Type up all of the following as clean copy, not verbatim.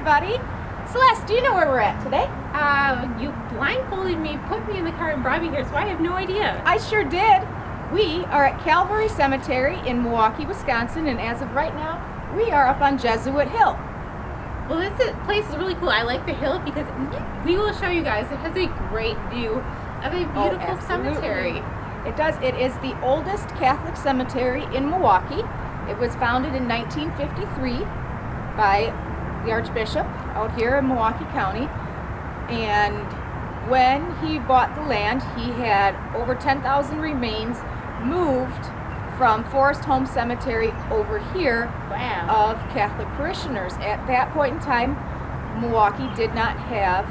everybody. Celeste, do you know where we're at today? You blindfolded me, put me in the car, and brought me here, so I have no idea. I sure did. We are at Calvary Cemetery in Milwaukee, Wisconsin, and as of right now, we are up on Jesuit Hill. Well, this place is really cool. I like the hill because we will show you guys. It has a great view of a beautiful cemetery. It does. It is the oldest Catholic cemetery in Milwaukee. It was founded in 1953 by the Archbishop out here in Milwaukee County. And when he bought the land, he had over 10,000 remains moved from Forest Home Cemetery over here of Catholic parishioners. At that point in time, Milwaukee did not have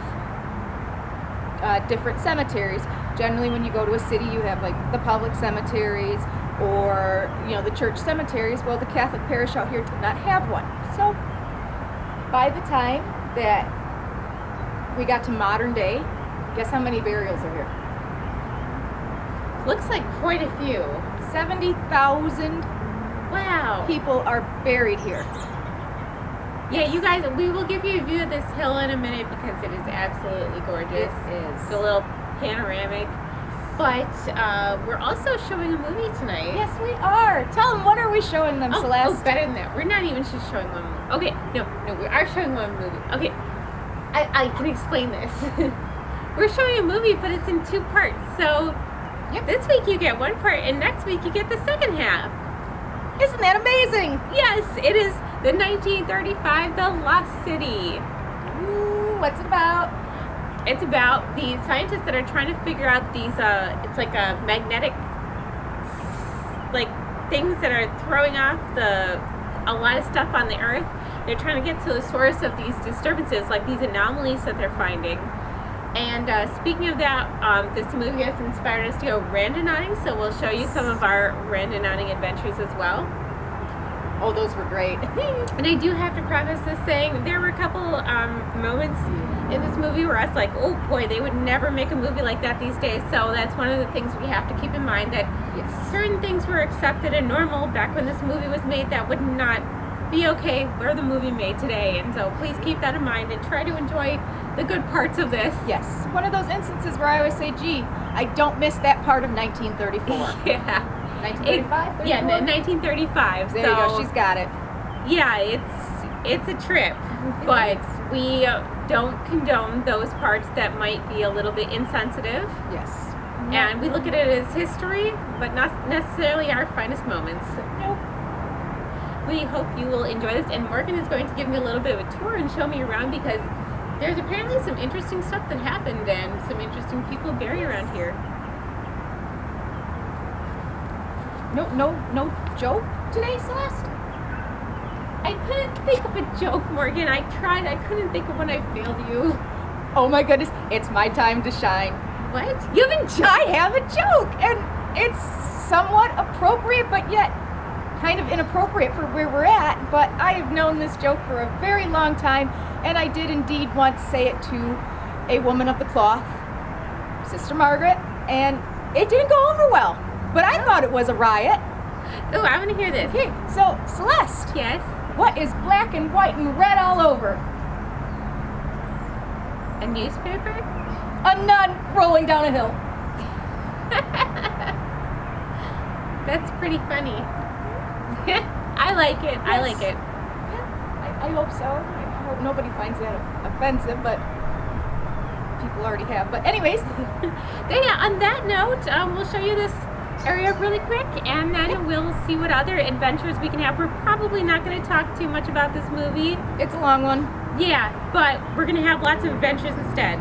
different cemeteries. Generally, when you go to a city, you have like the public cemeteries or, you know, the church cemeteries. Well, the Catholic parish out here did not have one. So by the time that we got to modern day, guess how many burials are here? Looks like quite a few. 70,000 people are buried here. Yeah, you guys, we will give you a view of this hill in a minute because it is absolutely gorgeous. It is. It's a little panoramic. But we're also showing a movie tonight. Yes, we are. Tell them, what are we showing them, Celeste? Oh, better than that. We're not even just showing one movie. Okay, no, we are showing one movie. Okay, I can explain this. We're showing a movie, but it's in two parts. So this week you get one part, and next week you get the second half. Isn't that amazing? Yes, it is the 1935 The Lost City. Ooh, what's it about? It's about the scientists that are trying to figure out these, it's like a magnetic, like, things that are throwing off a lot of stuff on the Earth. They're trying to get to the source of these disturbances, like these anomalies that they're finding. And speaking of that, this movie has inspired us to go randonauting, so we'll show you some of our randonauting adventures as well. Oh, those were great. And I do have to preface this saying there were a couple moments in this movie where I was like, oh boy, they would never make a movie like that these days. So that's one of the things we have to keep in mind, that certain things were accepted and normal back when this movie was made that would not be okay for the movie made today. And so please keep that in mind and try to enjoy the good parts of this. Yes. One of those instances where I always say, gee, I don't miss that part of 1934. Yeah. 1935? Yeah, 1935. There you go, she's got it. Yeah, it's a trip, but we don't condone those parts that might be a little bit insensitive. Yes. And we look at it as history, but not necessarily our finest moments. Nope. We hope you will enjoy this, and Morgan is going to give me a little bit of a tour and show me around because there's apparently some interesting stuff that happened and some interesting people buried around here. No joke today, Celeste? I couldn't think of a joke, Morgan. I tried. I couldn't think of one. I failed you. Oh my goodness, it's my time to shine. What? You have a joke? I have a joke, and it's somewhat appropriate, but yet kind of inappropriate for where we're at. But I have known this joke for a very long time, and I did indeed once say it to a woman of the cloth, Sister Margaret, and it didn't go over well. But I thought it was a riot. Oh, I want to hear this. Okay, so Celeste. Yes? What is black and white and red all over? A newspaper? A nun rolling down a hill. That's pretty funny. I like it. Yes. I like it. Yeah, I hope so. I hope nobody finds that offensive, but people already have. But anyways. Yeah, on that note, we'll show you this area really quick, and then we'll see what other adventures we can have. We're probably not going to talk too much about this movie. It's a long one. Yeah, but we're going to have lots of adventures instead.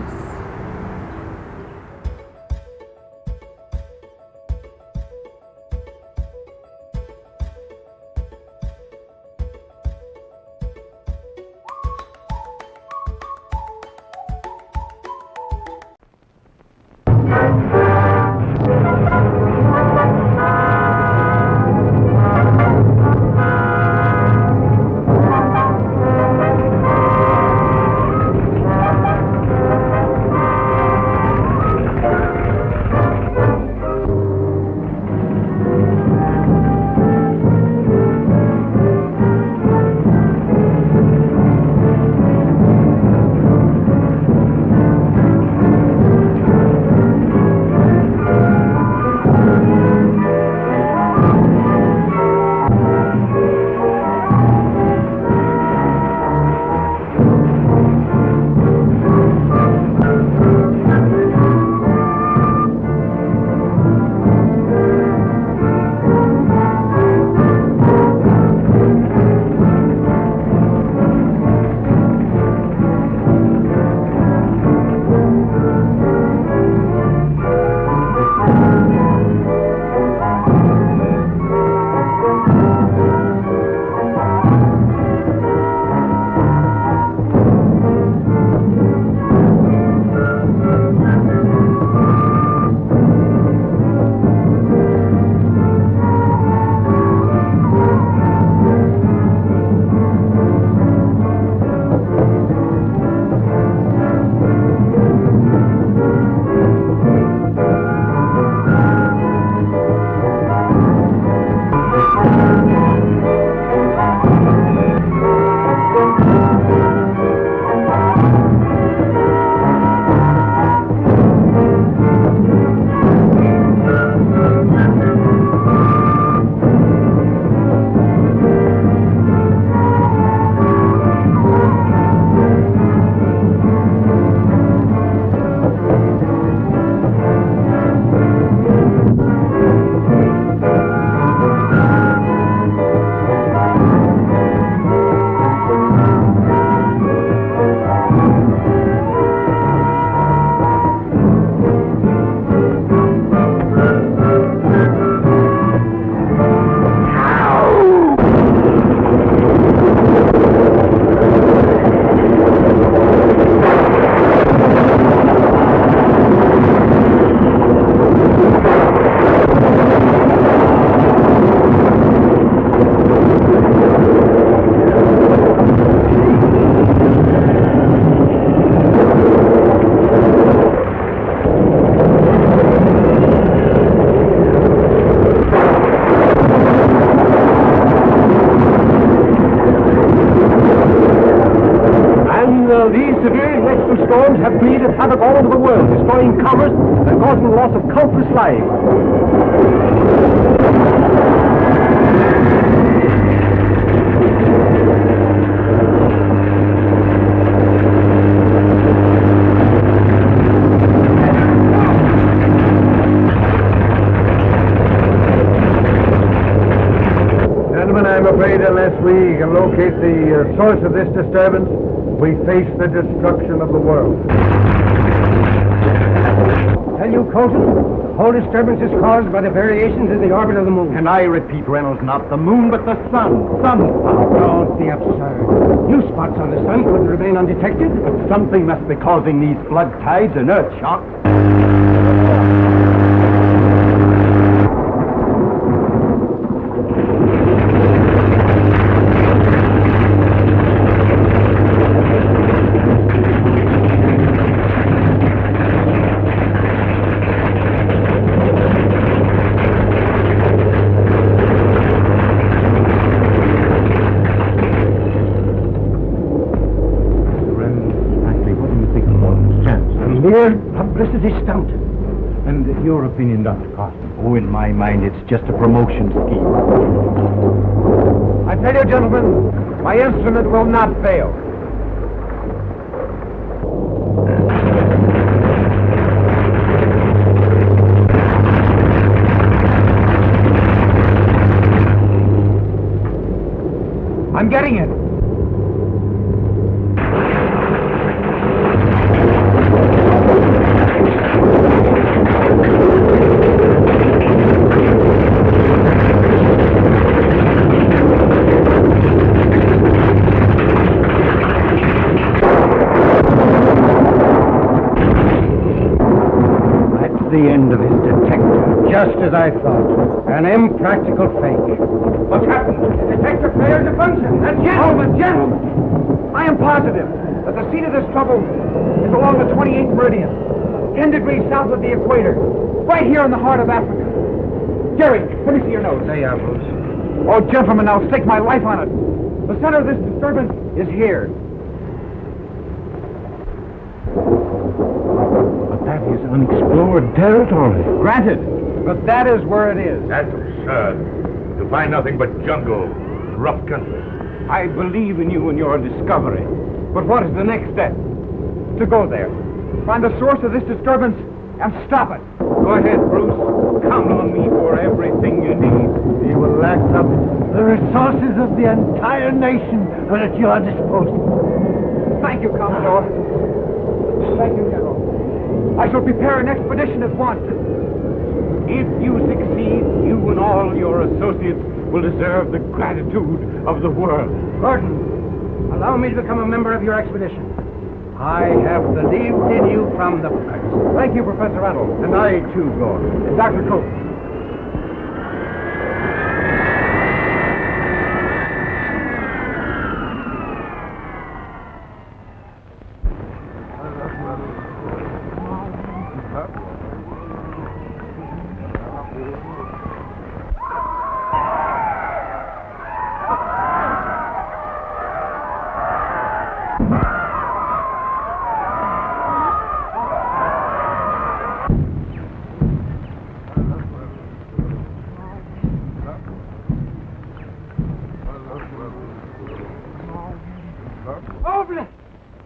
Celestial storms have created havoc all over the world, destroying commerce and causing the loss of countless lives. Gentlemen, I'm afraid unless we can locate the source of this disturbance, we face the destruction of the world. Tell you, Colton, the whole disturbance is caused by the variations in the orbit of the moon. And I repeat, Reynolds, not the moon, but the sun. Sunspot. Don't be absurd. New spots on the sun couldn't remain undetected. But something must be causing these flood tides and earth shocks. Mere publicity stunt. And your opinion, Dr. Carson? Oh, in my mind, it's just a promotion scheme. I tell you, gentlemen, my instrument will not fail. I'm getting it. The end of his detector. Just as I thought. An impractical fake. What's happened? The detector failed to function. That's gentlemen! I am positive that the seat of this trouble is along the 28th meridian, 10 degrees south of the equator, right here in the heart of Africa. Jerry, let me see your nose. There you are, Bruce. Oh, gentlemen, I'll stake my life on it. The center of this disturbance is here. That is unexplored territory. Granted, but that is where it is. That's absurd. To find nothing but jungle, rough country. I believe in you and your discovery. But what is the next step? To go there, find the source of this disturbance, and stop it. Go ahead, Bruce. Count on me for everything you need. You will act up. The resources of the entire nation are at your disposal. Thank you, Commodore. Thank you, General. I shall prepare an expedition at once. If you succeed, you and all your associates will deserve the gratitude of the world. Gordon, allow me to become a member of your expedition. I have believed in you from the first. Thank you, Professor Reynolds. And I too, Gordon. And Dr. Coates.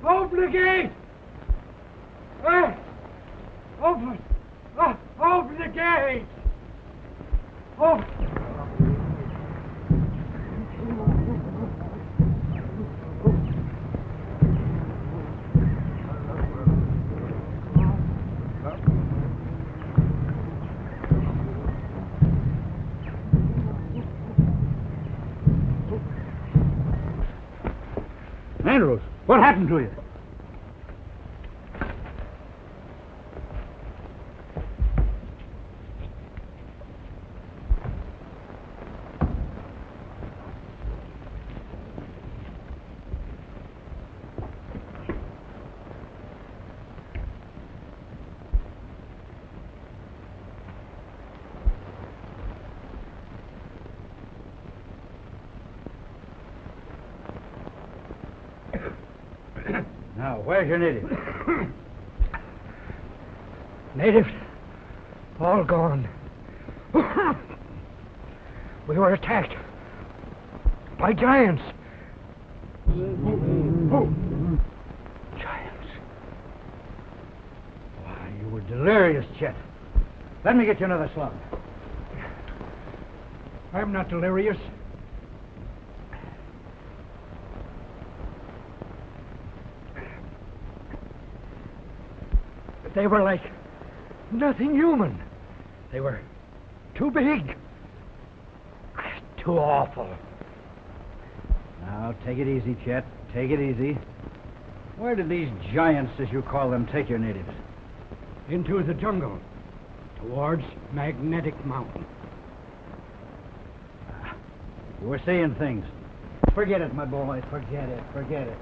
Open the gate! Open the gate! Open! Andrews, what happened to you? Now, where's your native? Natives? All gone. We were attacked by giants. Giants. Why, you were delirious, Chet. Let me get you another slug. I'm not delirious. But they were like nothing human. They were too big. Too awful. Now, take it easy, Chet. Take it easy. Where did these giants, as you call them, take your natives? Into the jungle. Towards Magnetic Mountain. You were seeing things. Forget it, my boy. Forget it. Forget it.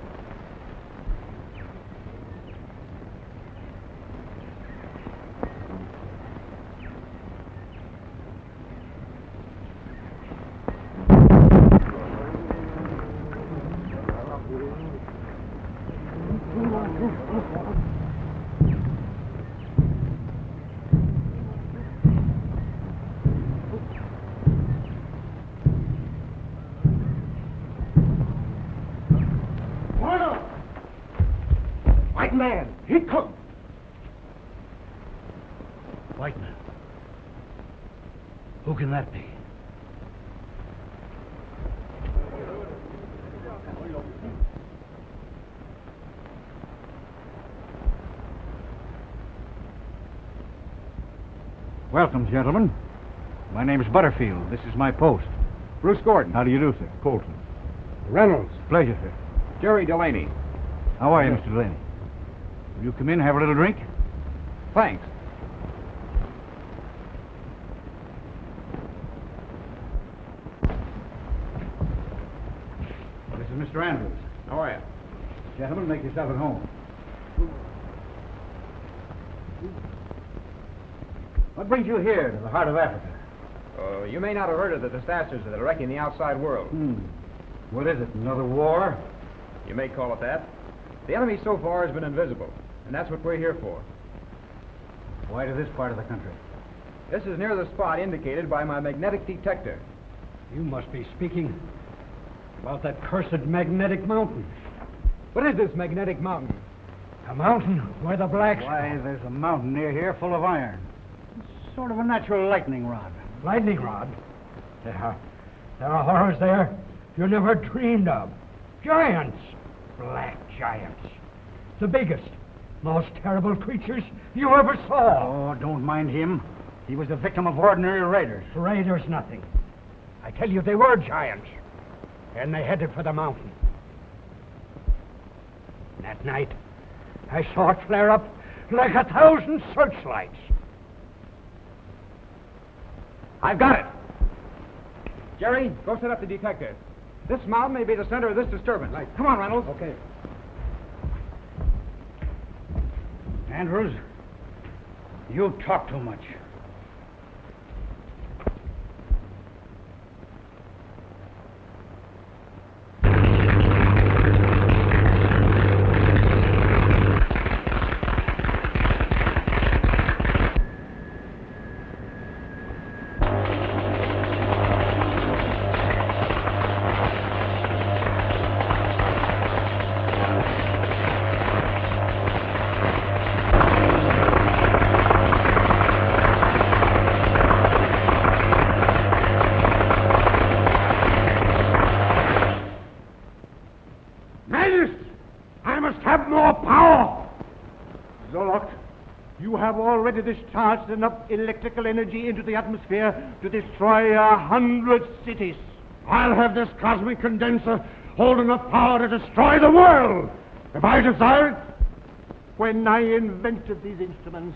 White man, he come. White man. Who can that be? Welcome, gentlemen. My name is Butterfield. This is my post. Bruce Gordon. How do you do, sir? Colton. Reynolds. Pleasure, sir. Jerry Delaney. How are you, Mr. Delaney? Will you come in and have a little drink? Thanks. This is Mr. Andrews. How are you? Gentlemen, make yourself at home. What brings you here to the heart of Africa? You may not have heard of the disasters that are wrecking the outside world. What is it, another war? You may call it that. The enemy so far has been invisible, and that's what we're here for. Why to this part of the country? This is near the spot indicated by my magnetic detector. You must be speaking about that cursed magnetic mountain. What is this magnetic mountain? A mountain where the blacks... Why, there's a mountain near here full of iron. It's sort of a natural lightning rod. Lightning rod? There are horrors there you never dreamed of. Giants. Black giants. The biggest, most terrible creatures you ever saw. Oh, don't mind him. He was the victim of ordinary raiders. Raiders, nothing. I tell you, they were giants. And they headed for the mountain. That night, I saw it flare up like 1,000 searchlights. I've got it. Jerry, go set up the detector. This mountain may be the center of this disturbance. Right. Come on, Reynolds. Okay. Andrews, you talk too much. Discharged enough electrical energy into the atmosphere to destroy 100 cities. I'll have this cosmic condenser hold enough power to destroy the world if I desire it. When I invented these instruments,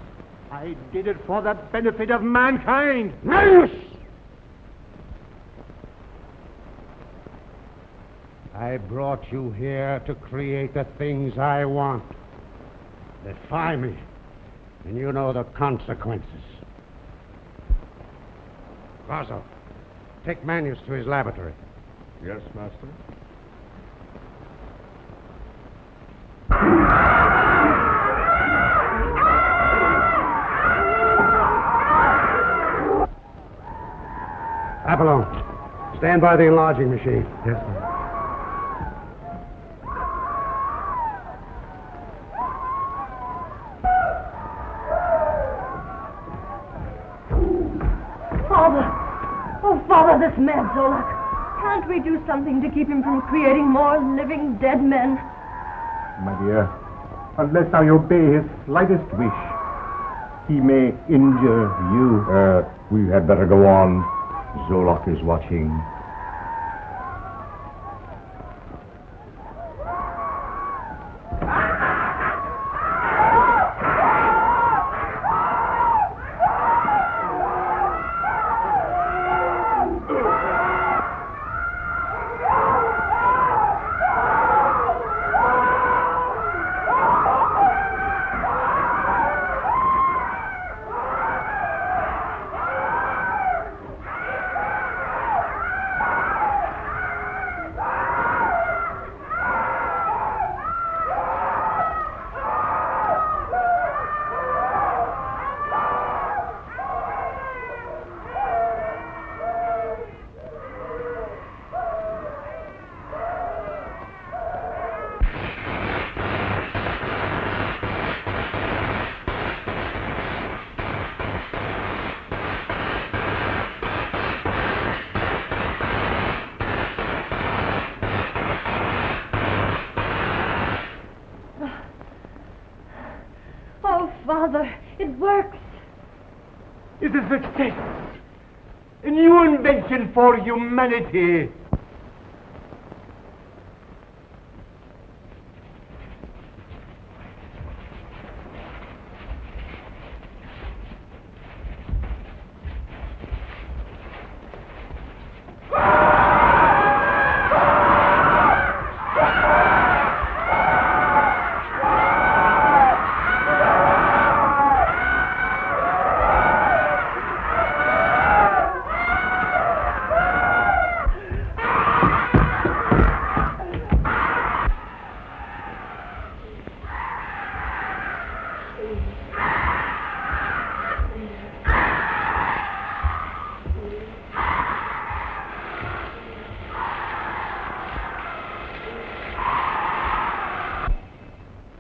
I did it for the benefit of mankind. Yes! I brought you here to create the things I want. Defy me, and you know the consequences. Vaso, take Manius to his laboratory. Yes, Master. Apollon, stand by the enlarging machine. Yes, sir. Father! Oh, Father, this mad Zolak. Can't we do something to keep him from creating more living dead men? My dear, unless I obey his slightest wish, he may injure you. We had better go on. Zolak is watching. Oh, Father, it works. It's a success. A new invention for humanity.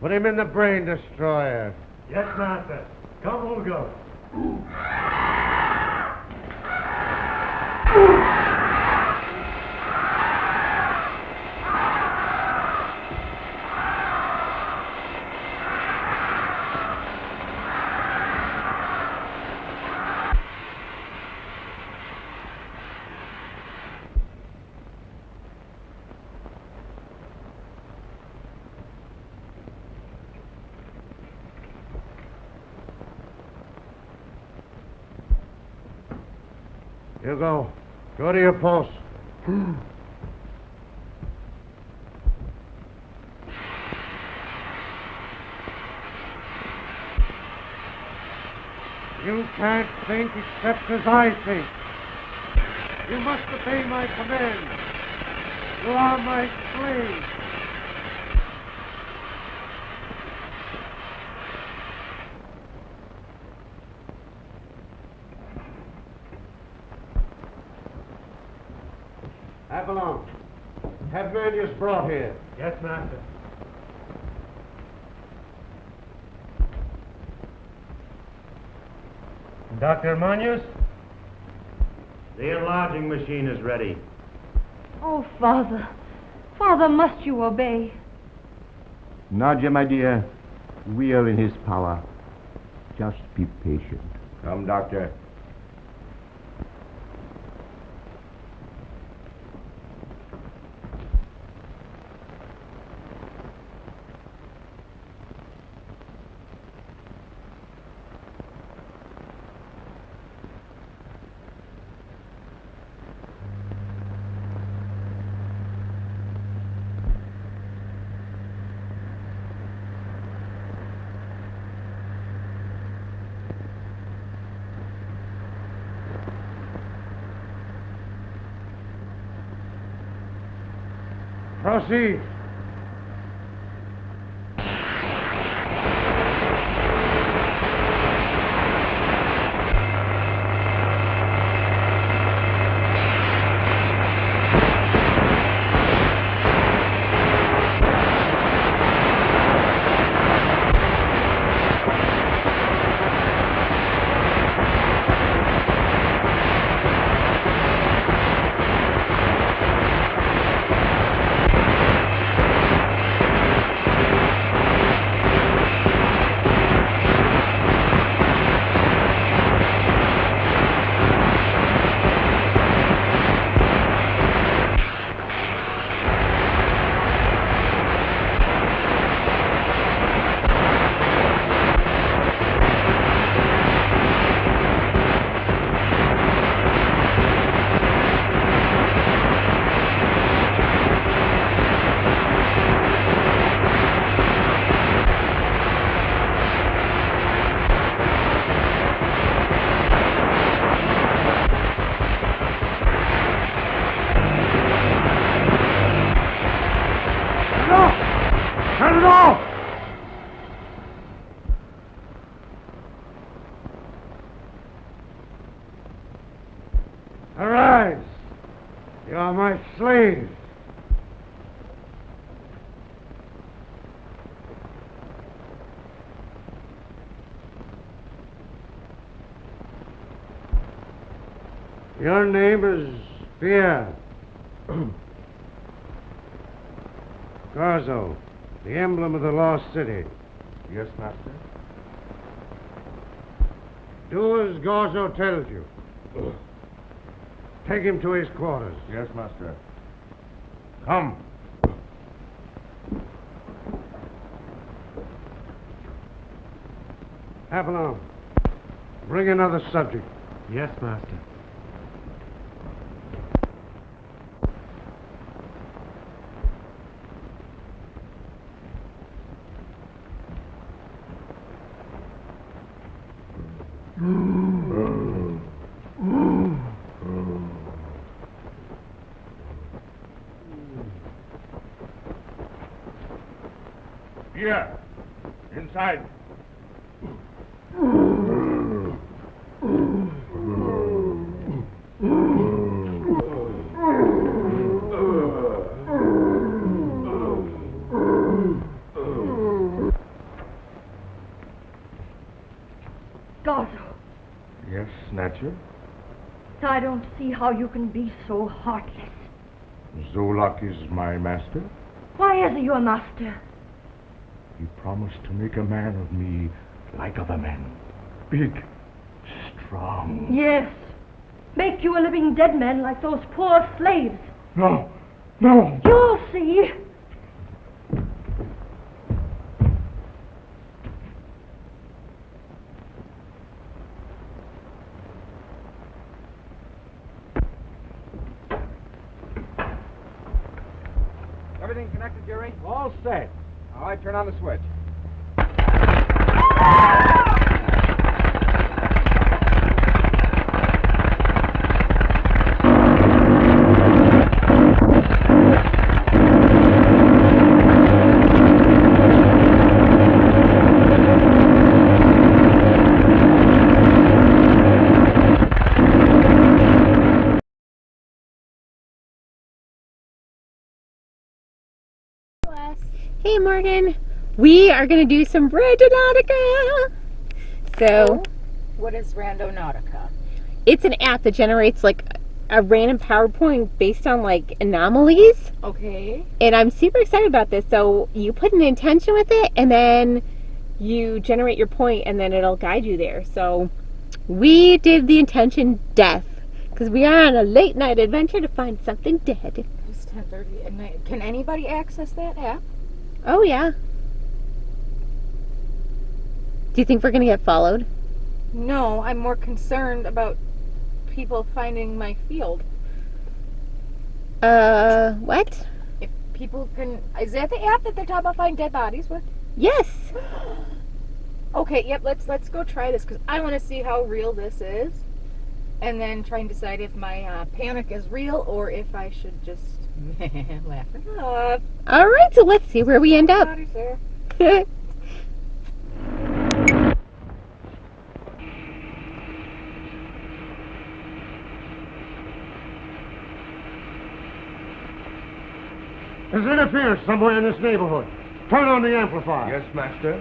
Put him in the brain destroyer. Yes, master. Come, we'll go. You go. Go to your post. You can't think except as I think. You must obey my command. You are my slave. Avalon, have Manius brought here. Yes, master. Dr. Manius? The enlarging machine is ready. Oh, Father. Father, must you obey? Nadia, my dear, we are in his power. Just be patient. Come, Doctor. Proceed. You're my slave. Your name is Pierre. Garzo, the emblem of the lost city. Yes, master. Do as Garzo tells you. Take him to his quarters. Yes, master. Come. Avalon, bring another subject. Yes, master. Here. Inside. Garzo, Yes, Snatcher. I don't see how you can be so heartless. Zolak is my master. Why is he your master? He promised to make a man of me like other men. Big, strong. Yes. Make you a living dead man like those poor slaves. No, no. You'll see. Everything connected, Jerry? All set. All right, turn on the switch. Hey Morgan, we are going to do some Randonautica. So, What is Randonautica? it's an app that generates like a random PowerPoint based on like anomalies. Okay. And I'm super excited about this. So, you put an intention with it and then you generate your point and then it'll guide you there. So, we did the intention death because we are on a late night adventure to find something dead. It's 10:30 at night. Can anybody access that app? Oh, yeah. Do you think we're going to get followed? No, I'm more concerned about people finding my field. What? If people can... Is that the app that they're talking about finding dead bodies with? Yes. Okay, yep, let's go try this because I want to see how real this is. And then try and decide if my panic is real or if I should just laugh it off. All right, so let's see where we end up. Bodies there. There's interference somewhere in this neighborhood. Turn on the amplifier. Yes, master.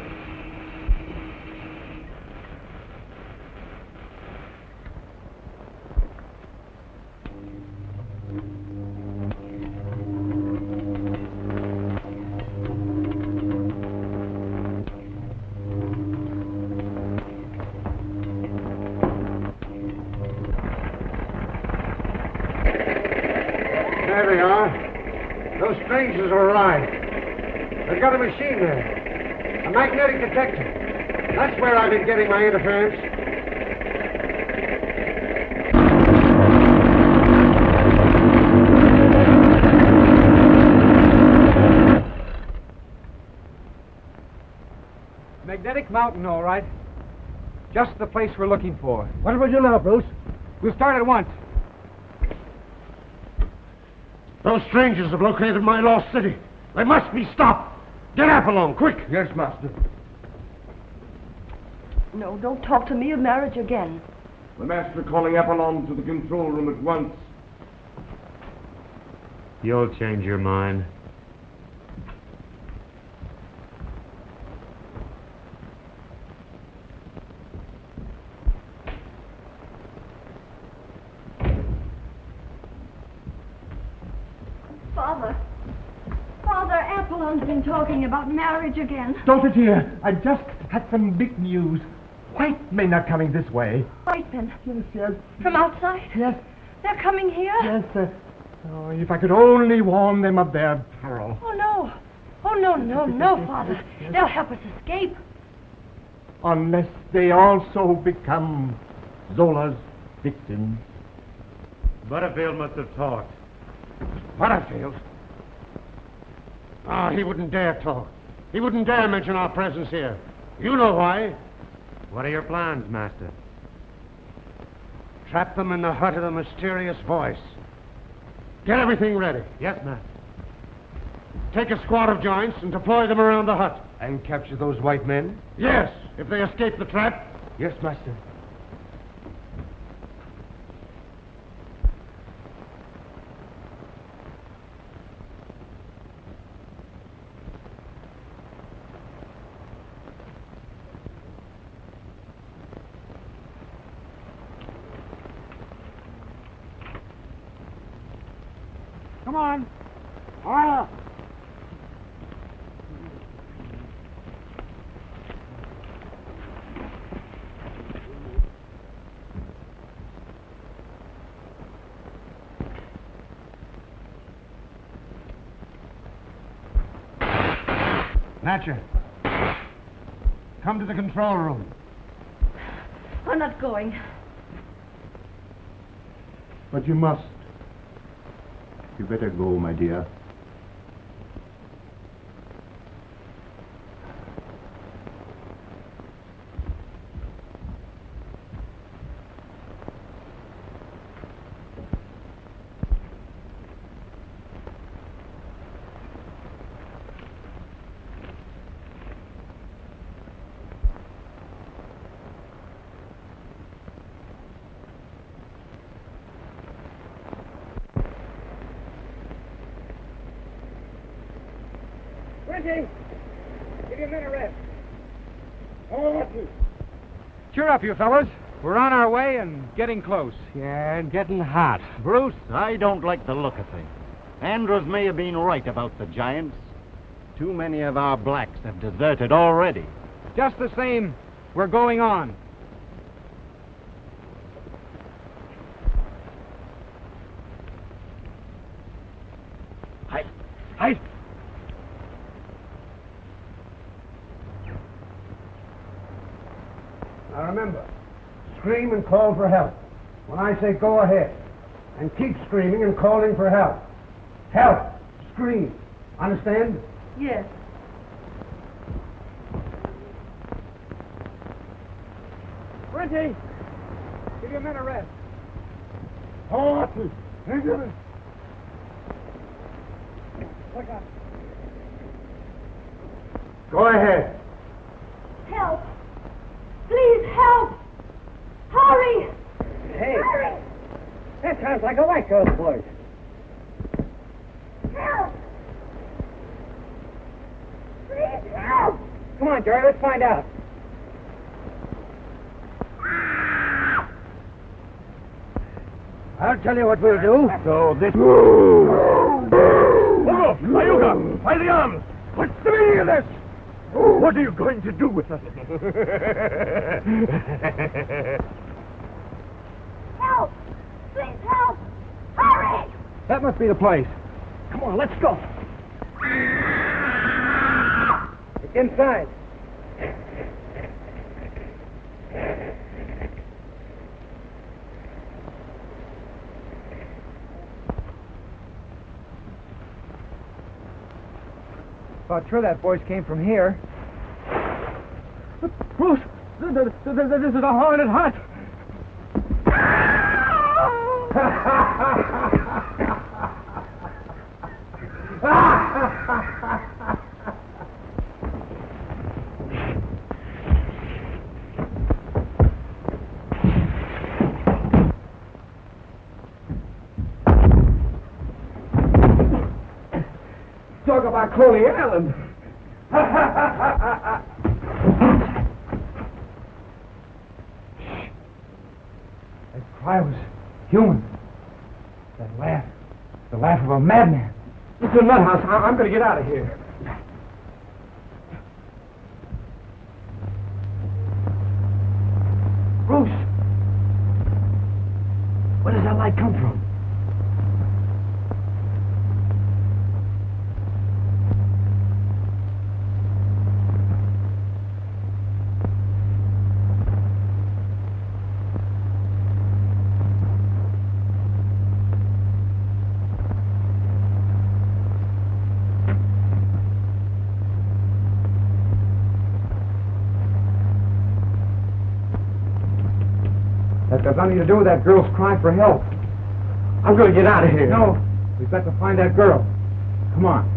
There they are. Those strangers are arrived. They've got a machine there. A magnetic detector. That's where I've been getting my interference. Magnetic Mountain, all right. Just the place we're looking for. What do we do now, Bruce? We'll start at once. Those strangers have located my lost city. They must be stopped. Get Apollon, quick. Yes, master. No, don't talk to me of marriage again. The master calling Apollon to the control room at once. You'll change your mind. Father, Apollon's been talking about marriage again. Daughter dear, I just had some big news. White men are coming this way. White men? Yes. From outside? Yes, They're coming here? yes. Oh, if I could only warn them of their peril. Oh, no. Oh, no, Father. They'll help us escape. Unless they also become Zola's victims. Butterfield must have talked. Butterfield? Ah, he wouldn't dare talk. He wouldn't dare mention our presence here. You know why. What are your plans, Master? Trap them in the hut of the mysterious voice. Get everything ready. Yes, Master. Take a squad of giants and deploy them around the hut. And capture those white men? Yes, if they escape the trap. Yes, Master. Come on. Hurry. Natcher, come to the control room. I'm not going. But you must. You better go, my dear. Give your men a rest. Cheer up, you fellas. We're on our way and getting close. Yeah, and getting hot. Bruce, I don't like the look of things. Andrews may have been right about the giants. Too many of our blacks have deserted already. Just the same, we're going on. Hey! Now remember, scream and call for help. When I say go ahead, and keep screaming and calling for help. Help! Scream. Understand? Yes. Brinty! Give your men a rest. Hold on. Take your men. Look up. Go ahead. Help! Please help! Hurry! Hey! Hurry! That sounds like a white girl's voice. Help! Please help! Come on, Jerry, let's find out. I'll tell you what we'll do. So this... Hold Mayuga! By the arms! What's the meaning of this? What are you going to do with us? Help! Please help! Hurry! That must be the place. Come on, let's go. It's inside. Thought sure that voice came from here. Bruce, this is a haunted hut. talk about Coney Island. That cry was human. That laugh, the laugh of a madman. This is a nut house. I'm going to get out of here. Bruce! Where does that light come from? That has nothing to do with that girl's cry for help. I'm going to get out of here. No, we've got to find that girl. Come on.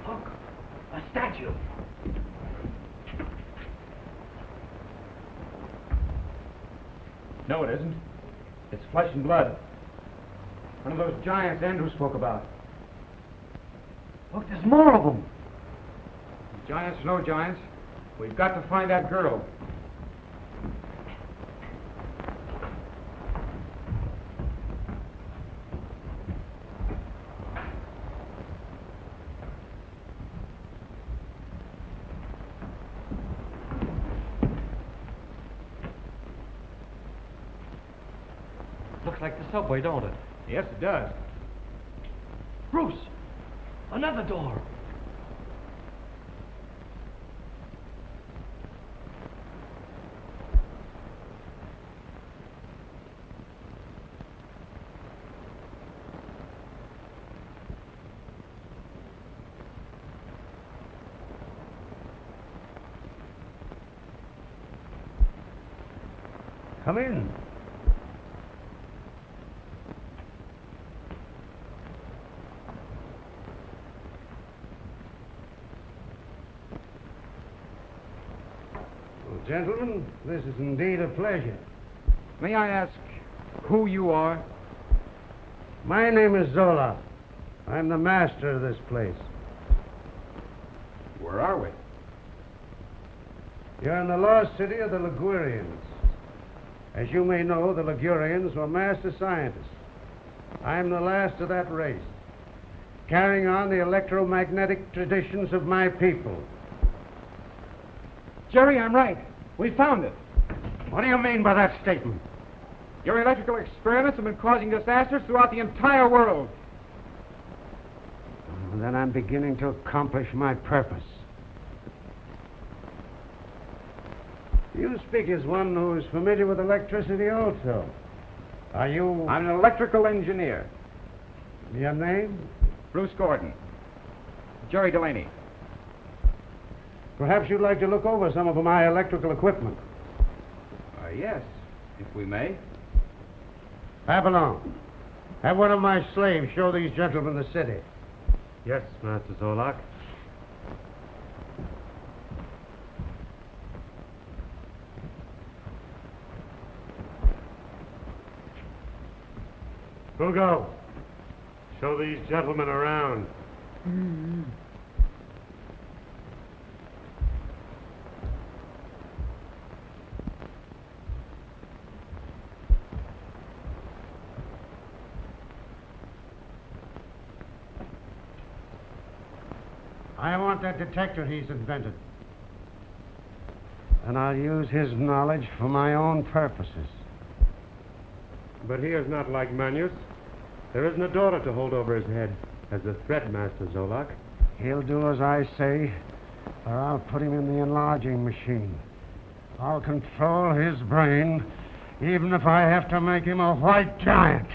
Look, a statue. No, it isn't. It's flesh and blood. One of those giants Andrew spoke about. Look, there's more of them. Giants, no giants. We've got to find that girl. Looks like the subway, don't it? Yes, it does. Bruce! Another door! Come in. Gentlemen, this is indeed a pleasure. May I ask who you are? My name is Zola. I'm the master of this place. Where are we? You're in the lost city of the Ligurians. As you may know, the Ligurians were master scientists. I'm the last of that race, carrying on the electromagnetic traditions of my people. Jerry, I'm right. We found it. What do you mean by that statement? Your electrical experiments have been causing disasters throughout the entire world. Well, then I'm beginning to accomplish my purpose. You speak as one who is familiar with electricity also. Are you... I'm an electrical engineer. Your name? Bruce Gordon. Jerry Delaney. Perhaps you'd like to look over some of my electrical equipment. Yes, if we may. Papillon, have one of my slaves show these gentlemen the city. Yes, Master Zolak. Hugo, show these gentlemen around. I want that detector he's invented. And I'll use his knowledge for my own purposes. But he is not like Manius. There isn't a daughter to hold over his head as a threat, Master Zolak. He'll do as I say, or I'll put him in the enlarging machine. I'll control his brain, even if I have to make him a white giant.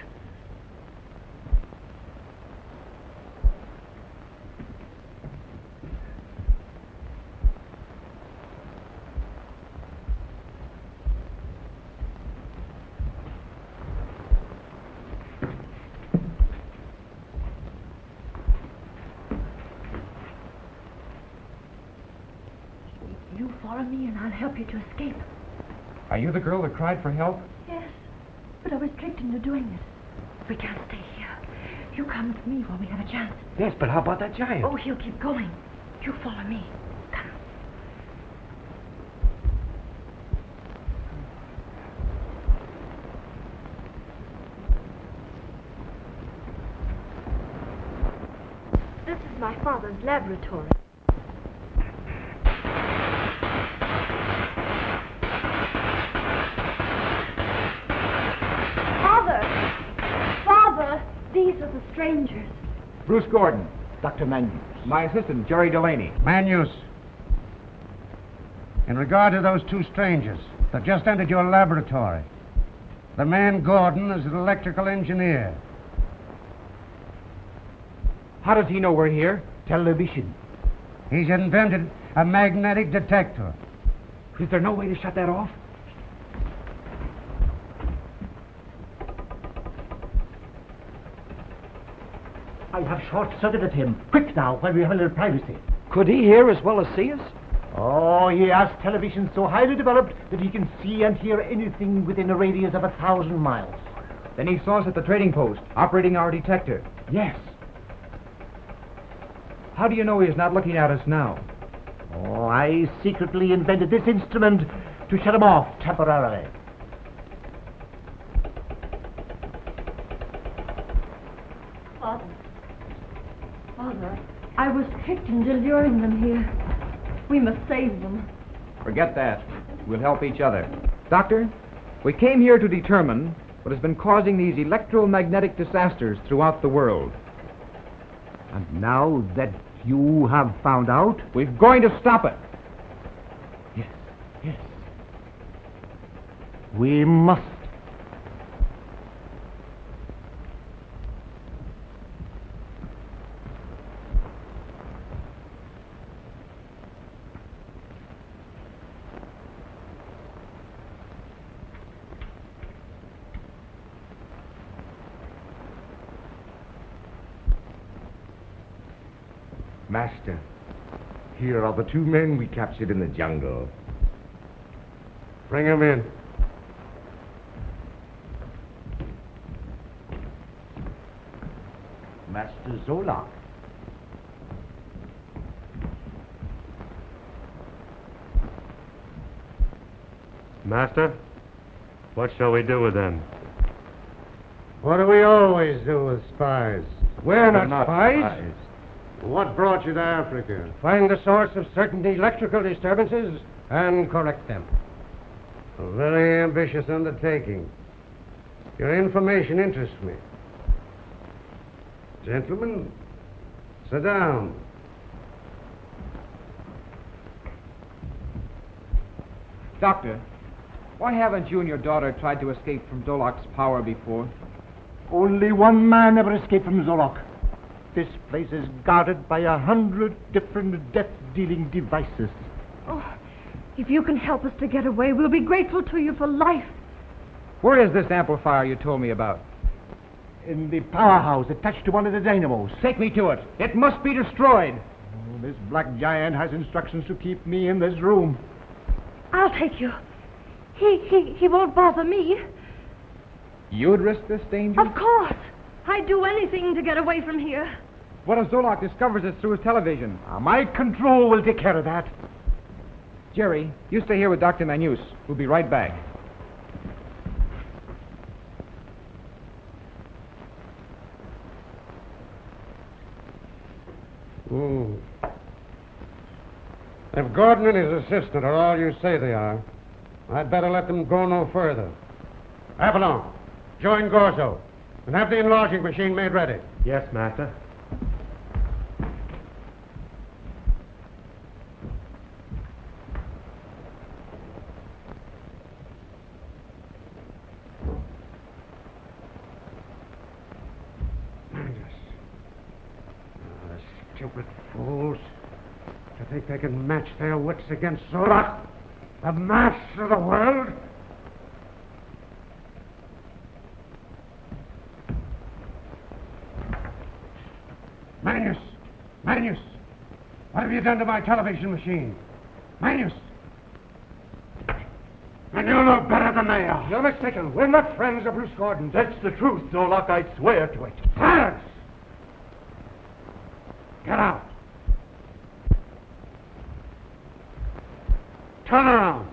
follow me and I'll help you to escape. Are you the girl that cried for help? Yes, but I was tricked into doing it. We can't stay here. You come with me while we have a chance. Yes, but how about that giant? Oh, he'll keep going. You follow me. Come. This is my father's laboratory. Father, these are the strangers. Bruce Gordon. Dr. Manus. My assistant, Jerry Delaney. Manus, in regard to those two strangers that just entered your laboratory, the man Gordon is an electrical engineer. How does he know we're here? Television. He's invented a magnetic detector. Is there no way to shut that off? I have short-circuited him. Quick now, while we have a little privacy. Could he hear as well as see us? Oh, he has television so highly developed that he can see and hear anything within a radius of 1,000 miles. Then he saw us at the trading post, operating our detector. Yes. How do you know he's not looking at us now? Oh, I secretly invented this instrument to shut him off temporarily. Father, I was tricked into luring them here. We must save them. Forget that. We'll help each other. Doctor, we came here to determine what has been causing these electromagnetic disasters throughout the world. And now that you have found out? We're going to stop it. Yes. We must. Master, here are the two men we captured in the jungle. Bring him in. Master Zolak. Master, what shall we do with them? What do we always do with spies? We're not spies. What brought you to Africa? Find the source of certain electrical disturbances and correct them. A very ambitious undertaking. Your information interests me. Gentlemen, sit down. Doctor, why haven't you and your daughter tried to escape from Dolok's power before? Only one man ever escaped from Zolok. This place is guarded by 100 different death-dealing devices. Oh, if you can help us to get away, we'll be grateful to you for life. Where is this amplifier you told me about? In the powerhouse attached to one of the dynamos. Take me to it. It must be destroyed. Oh, this black giant has instructions to keep me in this room. I'll take you. He won't bother me. You'd risk this danger? Of course. I'd do anything to get away from here. What if Zolak discovers us through his television? My control will take care of that. Jerry, you stay here with Dr. Manus. We'll be right back. If Gordon and his assistant are all you say they are, I'd better let them go no further. Avalon, join Gorzo, and have the enlarging machine made ready. Yes, Master. Stupid fools. To think they can match their wits against Zorak, the master of the world? Manus! What have you done to my television machine? Manus! And you know better than they are. You're mistaken. We're not friends of Bruce Gordon's. That's the truth, Zolok. I swear to it. Silence! Get out. Turn around.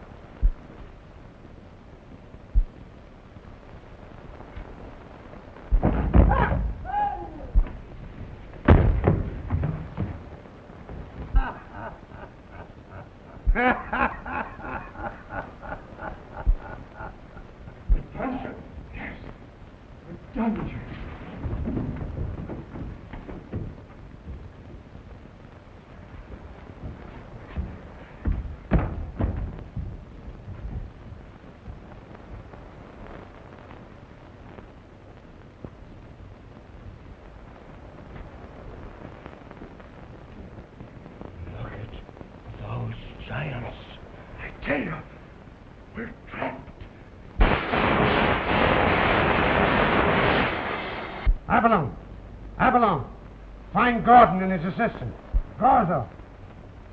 Redemption? Yes. Redemption. Look at those giants. I tell you, we're trapped. Avalon. Find Gordon and his assistant. Garza.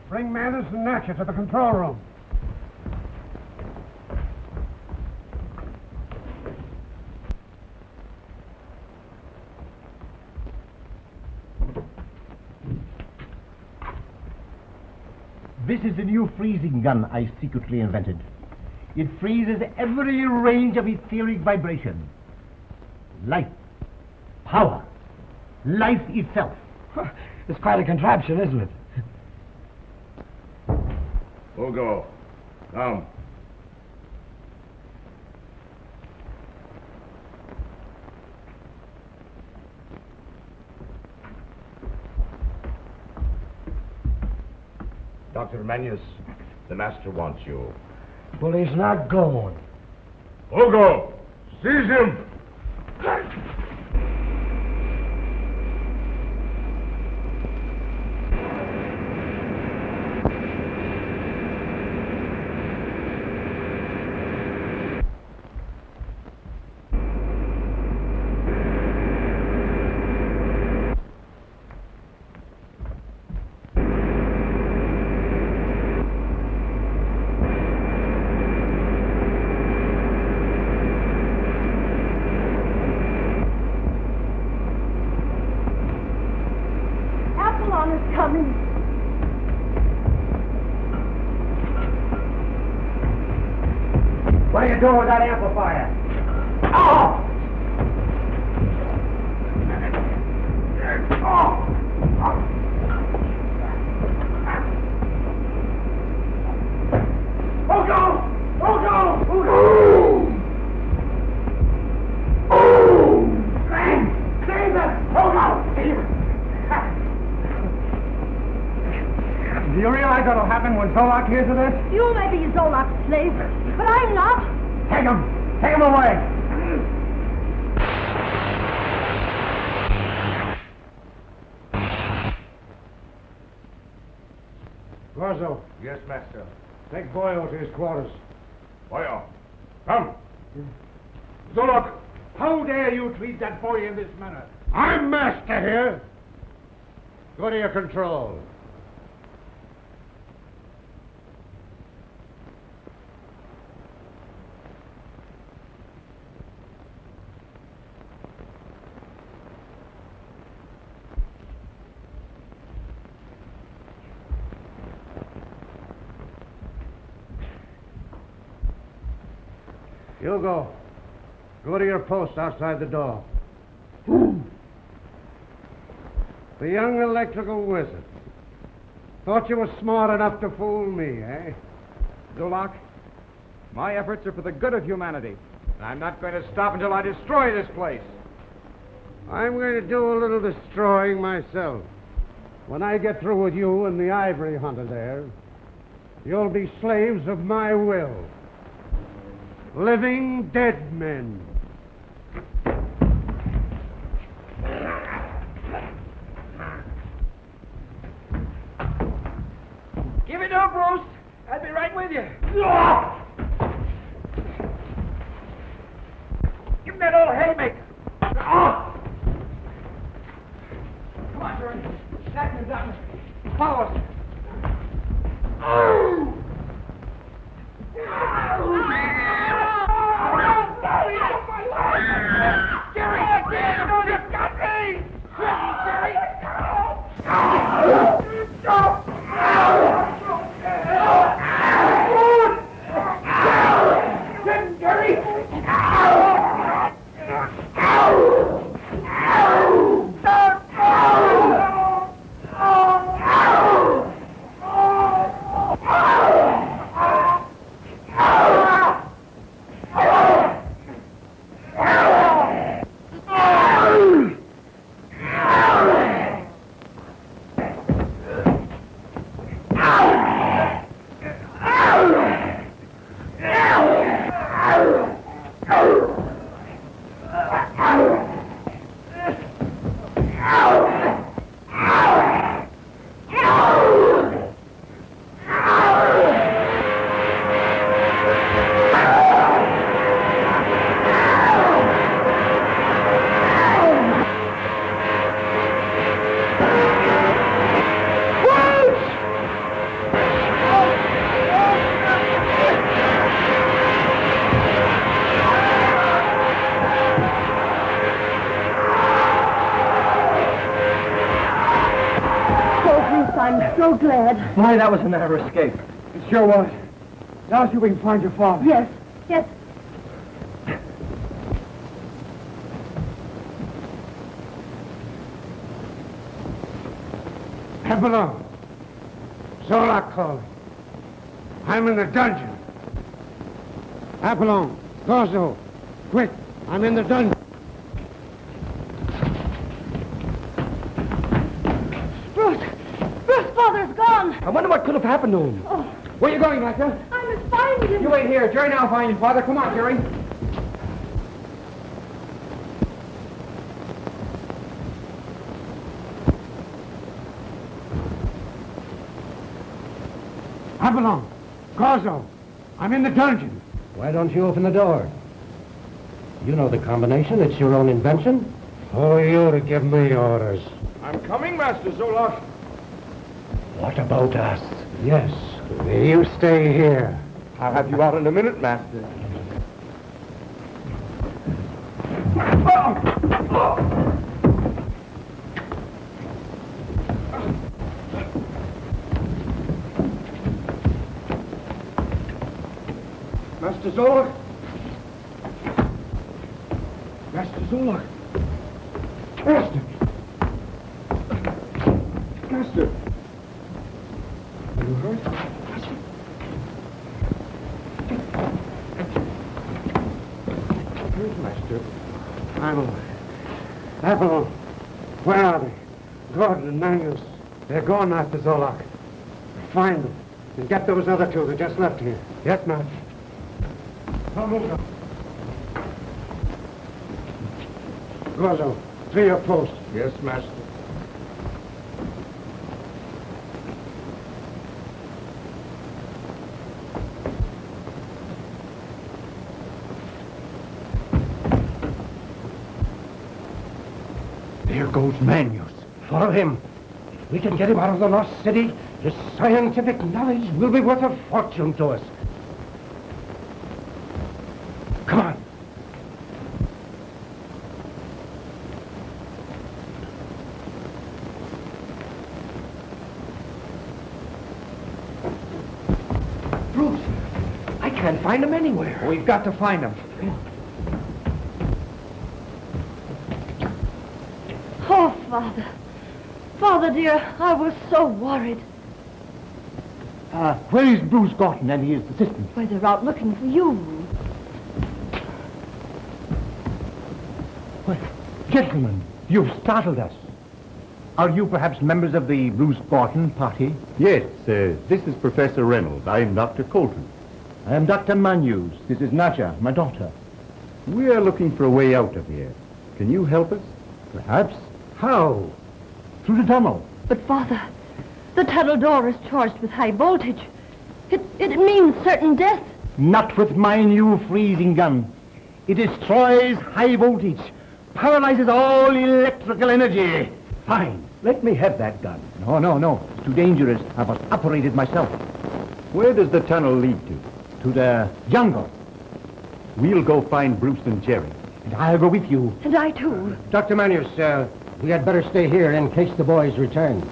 Bring Manners and Natcher to the control room. This is the new freezing gun I secretly invented. It freezes every range of etheric vibration. Light, power, life itself. It's quite a contraption, isn't it? Hugo, come. Dr. Manius, the master wants you. Well, he's not going. Hugo, seize him! Avalon is coming. What are you doing with that amplifier? Oh! Do you realize what'll happen when Zolok hears of this? You may be Zolok's slave, but I'm not. Take him! Take him away! Gorzo, Yes, master. take Boyle to his quarters. Boyo, come. Zolok, how dare you treat that boy in this manner? I'm master here. Go to your control. Hugo, go to your post outside the door. The young electrical wizard. Thought you were smart enough to fool me, eh? Zolok, my efforts are for the good of humanity. And I'm not going to stop until I destroy this place. I'm going to do a little destroying myself. When I get through with you and the ivory hunter there, you'll be slaves of my will. Living dead men. Give it up, Bruce. I'll be right with you. Give him that old haymaker. Come on, Jordan. Snap him down. Follow us. Oh! so glad. Why, that was a narrow escape. It sure was. Now see if we can find your father. Yes, yes. Hello. Zolak calling. I'm in the dungeon. Apollon, Corso, quick, I'm in the dungeon. Bruce, Father's gone. I wonder what could have happened to him. Oh, Where you going, Lecter? I must find him. You wait here. Jerry now will find your father. Come on, Jerry. Apollon, Corso, I'm in the dungeon. Why don't you open the door? You know the combination. It's your own invention. Who are you to give me orders? I'm coming, Master Zolak. What about us? Yes, you stay here. I'll have you out in a minute, Master. Master Zolak? Master Zolak? Master! Master! Are you hurt? Master? Where's Master? I'm alive. Apollon, where are they? Gordon and Magnus. They're gone, Master Zolak. Find them and get those other two that just left here. Yes, Master. Come on. Gorzo, to your post. Yes, Master. There goes Manius. Follow him. If we can get him out of the lost city, his scientific knowledge will be worth a fortune to us. Come on. Bruce, I can't find him anywhere. We've got to find him. Oh, Father. Father, dear, I was so worried. Where is Bruce Gorton and his assistant? Why, they're out looking for you. Well, gentlemen, you've startled us. Are you perhaps members of the Bruce Gorton party? Yes, this is Professor Reynolds. I'm Dr. Colton. I am Dr. Manius. This is Nadja, my daughter. We are looking for a way out of here. Can you help us? Perhaps How? through the tunnel. But, Father, the tunnel door is charged with high voltage. It means certain death. Not with my new freezing gun. It destroys high voltage, paralyzes all electrical energy. Fine. Let me have that gun. No. It's too dangerous. I must operate it myself. Where does the tunnel lead to? To the jungle. We'll go find Bruce and Jerry. And I'll go with you. And I, too. Dr. Manius, we had better stay here in case the boys return.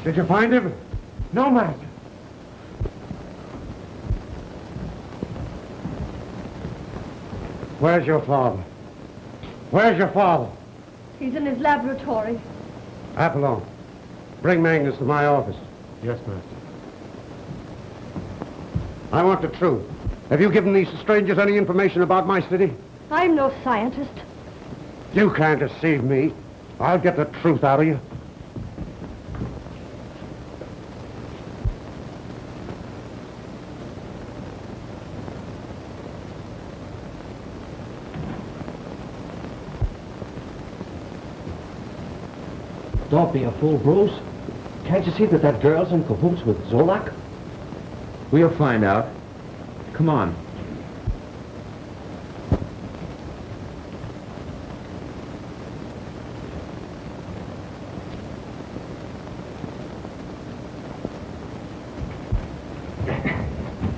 Did you find him? No, Master. Where's your father? Where's your father? He's in his laboratory. Apollon, bring Magnus to my office. Yes, Master. I want the truth. Have you given these strangers any information about my city? I'm no scientist. You can't deceive me. I'll get the truth out of you. Don't be a fool, Bruce. Can't you see that that girl's in cahoots with Zolak? We'll find out. Come on.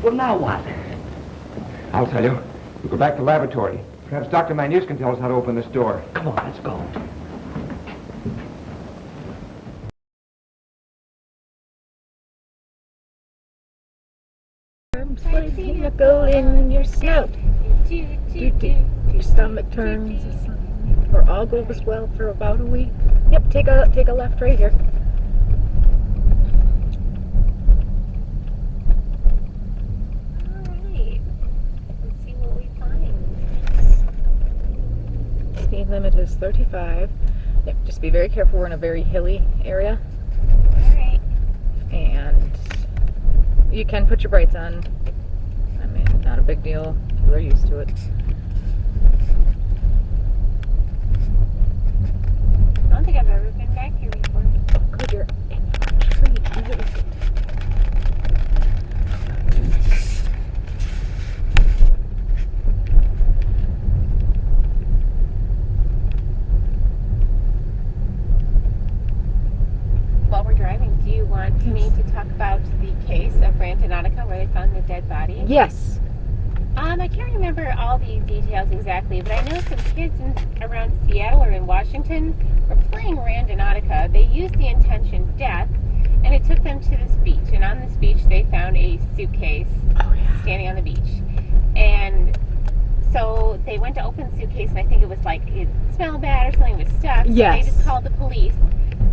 Well, now what? I'll tell you. We'll go back to the laboratory. Perhaps Dr. Manus can tell us how to open this door. Come on, let's go. Nickel in your snout. Your stomach turns, or all goes well for about a week. Yep, take a left right here. Alright. Let's see what we find. Speed limit is 35. Yep, just be very careful. We're in a very hilly area, Alright. and you can put your brights on. I mean, not a big deal. They're used to it. I don't think I've ever been back here before. Oh, good, you're in a tree. What is it? While we're driving, do you want me to talk about the case of Randonautica where they found the dead body? Yes. I can't remember all the details exactly, but I know some kids around Seattle or in Washington were playing Randonautica. They used the intention death, and it took them to this beach. And on this beach, they found a suitcase standing on the beach. And so they went to open the suitcase, and I think it was like it smelled bad or something was stuck. So Yes. they just called the police.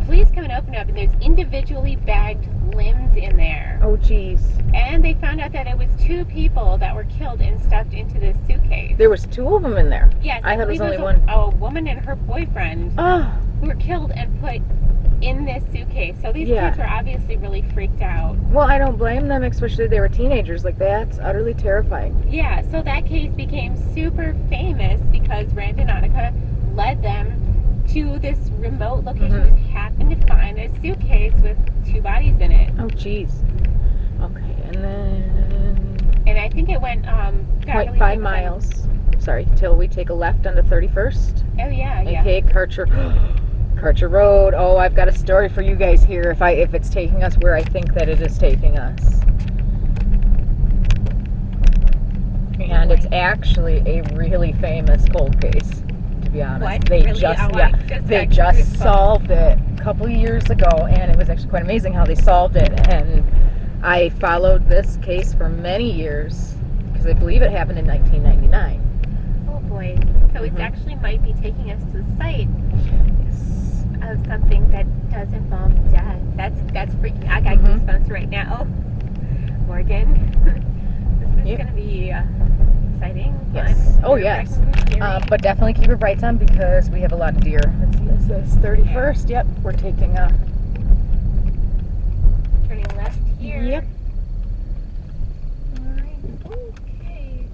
Police come and open up, and there's individually bagged limbs in there. Oh, geez. And they found out that it was 2 people that were killed and stuffed into this suitcase. There was 2 of them in there. Yes, I thought it was believe only one. A woman and her boyfriend Oh, who were killed and put in this suitcase. So these Yeah. kids were obviously really freaked out. well, I don't blame them, especially they were teenagers. Like, that's utterly terrifying. Yeah, so that case became super famous because Randonautica led them to this remote location. Mhm. Just happened to find a suitcase with 2 bodies in it. Oh, jeez. Okay, and then And I think it went, got really 0.5 big miles. Sorry, till we take a left onto 31st. Oh, yeah, yeah. Okay, Karcher Road. Oh, I've got a story for you guys here. If it's taking us where I think that it is taking us, and it's actually a really famous cold case. To be honest, What? they Really? just Oh, yeah, I just they got just goosebumps. solved it a couple of years ago, and it was actually quite amazing how they solved it. And I followed this case for many years because I believe it happened in 1999. Oh, boy. So it Mhm. actually might be taking us to the site Yes. of something that does involve death. That's freaking. I got Mhm. goosebumps right now. Morgan, this is Yep. going to be exciting. Yes. fun, Oh, yes. nerve-wracking, scary. But definitely keep your brights on because we have a lot of deer. Let's see, is this 31st? Yep, we're taking a. Turning left here. Yep. All right. Okay.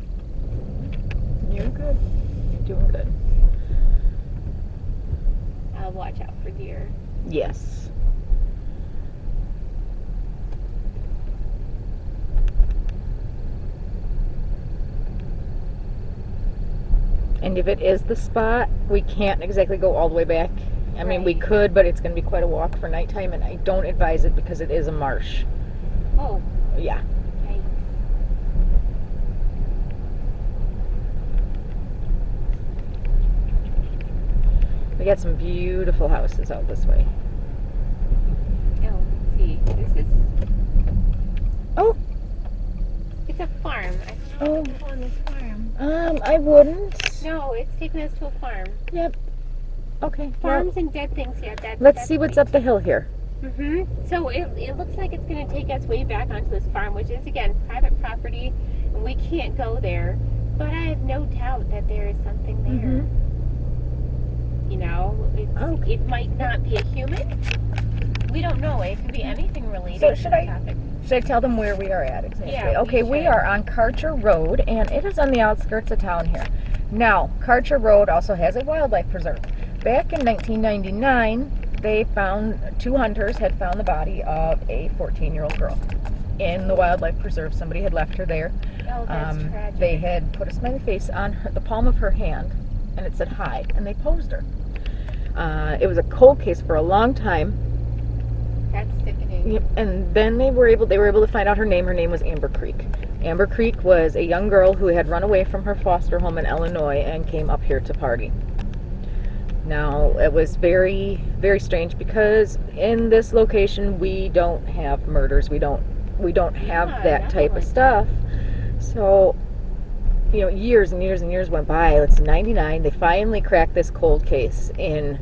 You're good. You're doing good. I'll watch out for deer. Yes. And if it is the spot, we can't exactly go all the way back. I mean, we Right. could, but it's going to be quite a walk for nighttime, and I don't advise it because it is a marsh. Oh, Yeah. yikes. We got some beautiful houses out this way. Oh, let's see. This is. Oh. It's a farm. I don't know what to call this farm. I wouldn't. No, it's taking us to a farm. Yep. Okay. Farms and dead things. Yeah, Let's see what's up the hill here. So it looks like it's going to take us way back onto this farm, which is, again, private property, and we can't go there. But I have no doubt that there is something there. You know, Okay. it might not be a human. We don't know. It could be anything related So to should the I- topic. Should I tell them where we are at exactly? Yeah, Okay, we should. are on Karcher Road, and it is on the outskirts of town here. Now, Karcher Road also has a wildlife preserve. Back in 1999, they found, 2 hunters had found the body of a 14-year-old girl in the wildlife preserve. Somebody had left her there. Oh, that's tragic. They had put a smiley face on the palm of her hand, and it said hi, and they posed her. It was a cold case for a long time. That's sickening. Yep, and then they were able to find out her name. Her name was Amber Creek. Amber Creek was a young girl who had run away from her foster home in Illinois and came up here to party. Now, it was very, very strange because in this location we don't have murders. We don't have that type of stuff. So, you know, years and years and years went by. It's 99. They finally cracked this cold case in,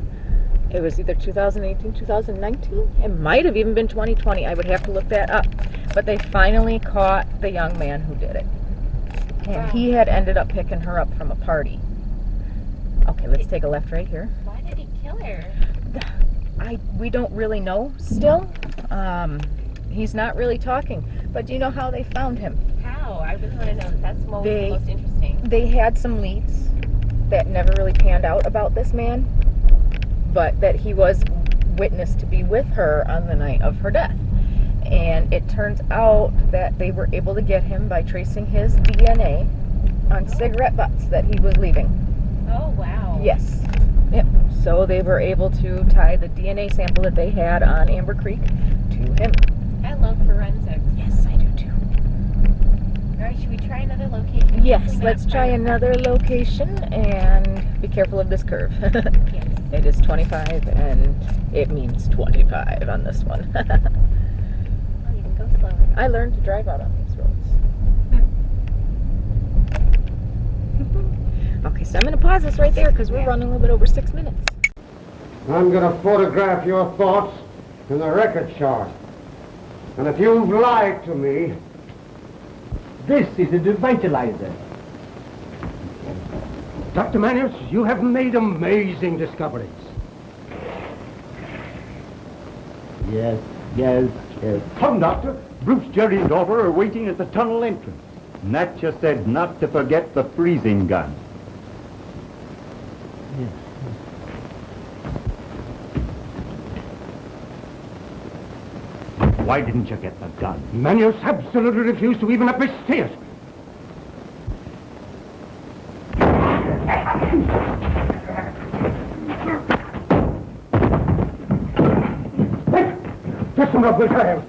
it was either 2018, 2019. It might have even been 2020. I would have to look that up. But they finally caught the young man who did it. And he had ended up picking her up from a party. Okay, let's take a left right here. Why did he kill her? We don't really know still. He's not really talking. But do you know how they found him? How? I really want to know. That's the most interesting. They had some leads that never really panned out about this man, but that he was witnessed to be with her on the night of her death. And it turns out that they were able to get him by tracing his DNA on cigarette butts that he was leaving. Oh, wow. Yes. Yep. So they were able to tie the DNA sample that they had on Amber Creek to him. I love forensics. Yes, I do too. All right, should we try another location? Yes, let's try another location and be careful of this curve. Yes. It is 25 and it means 25 on this one. Oh, you can go slower. I learned to drive out on these roads. Okay, so I'm going to pause this right there because we're running a little bit over 6 minutes. I'm going to photograph your thoughts in the record chart. And if you've lied to me... This is a devitalizer. Dr. Manius, you have made amazing discoveries. Yes, yes, yes. Come, Doctor. Bruce, Jerry, and Dover are waiting at the tunnel entrance. Natcha said not to forget the freezing gun. Yes. Why didn't you get the gun? Manius absolutely refused to even up his stairs. Get some rubber time.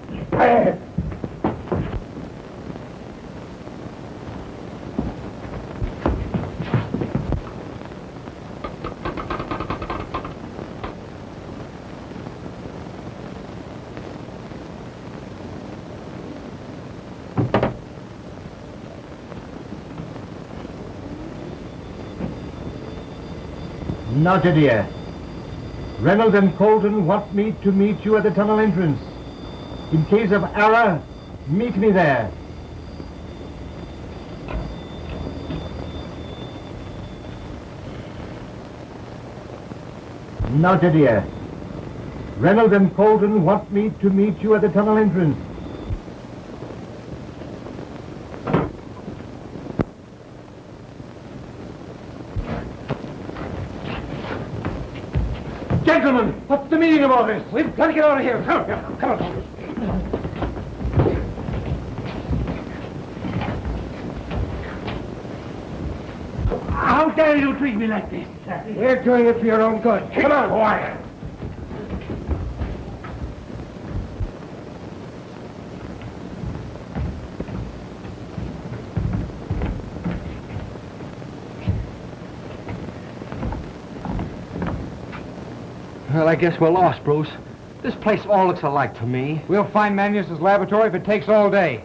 Noted here. Reynolds and Colton want me to meet you at the tunnel entrance. In case of error, meet me there. Noted here. Reynolds and Colton want me to meet you at the tunnel entrance. Gentlemen, what's the meaning of all this? We've got to get out of here. Come on. How dare you treat me like this? We're doing it for your own good. Come on, quiet. Well, I guess we're lost, Bruce. This place all looks alike to me. We'll find Manius' laboratory if it takes all day.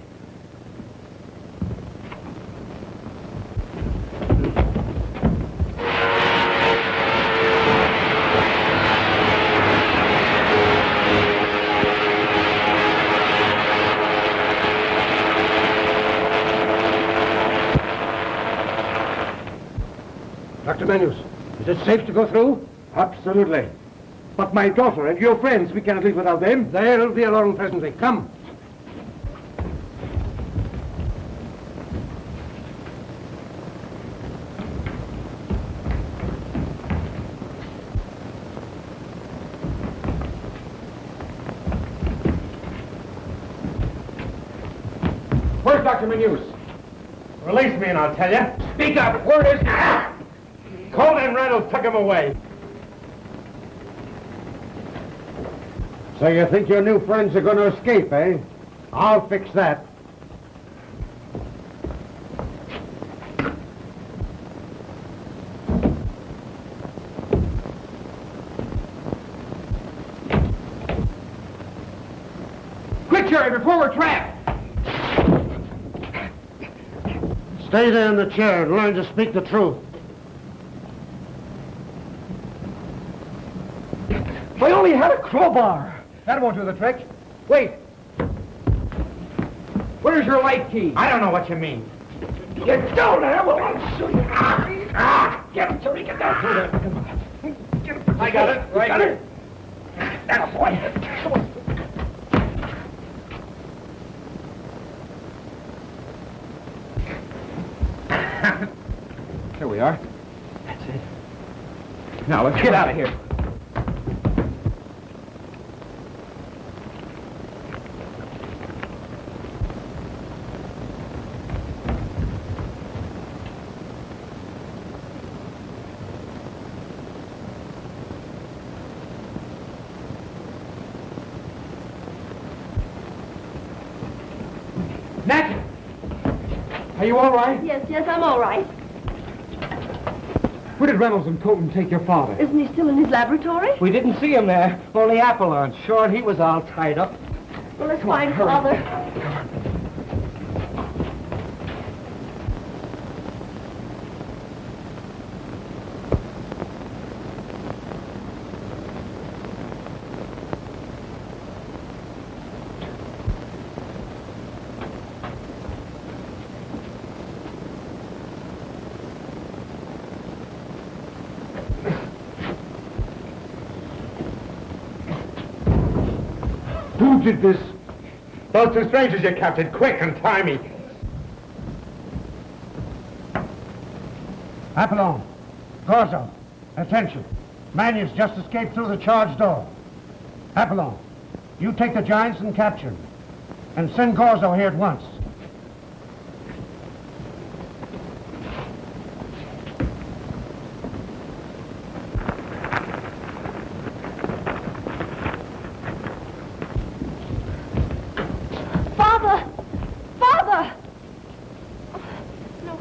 Dr. Manius, is it safe to go through? Absolutely. But my daughter and your friends, we cannot leave without them. They'll be along presently. Come. Where's Dr. Manius? Release me and I'll tell you. Speak up. Where is he? Colton and Reynolds took him away. So you think your new friends are going to escape, eh? I'll fix that. sanctuary before we're trapped! Stay there in the chair and learn to speak the truth. I only had a crowbar. That won't do the trick. Wait. Where's your light key? I don't know what you mean. Get down there. Well, I'll show you. Get him, Tony. Get down through there. Come on. Get him. I got it. Right got here. it. That boy. Come on. Here we are. That's it. Now, let's get out of here. Natty! Are you all right? Yes, I'm all right. Where did Reynolds and Colton take your father? Isn't he still in his laboratory? We didn't see him there. Only Apollon. Sure, he was all tied up. Well, let's Come on, find hurry. Father. Who did this? Those two strangers you captured. Quick, untie me. Apollon, Gorzo, attention. Manius just escaped through the charge door. Apollon, you take the giants and capture them. And send Gorzo here at once. Father! Father! No.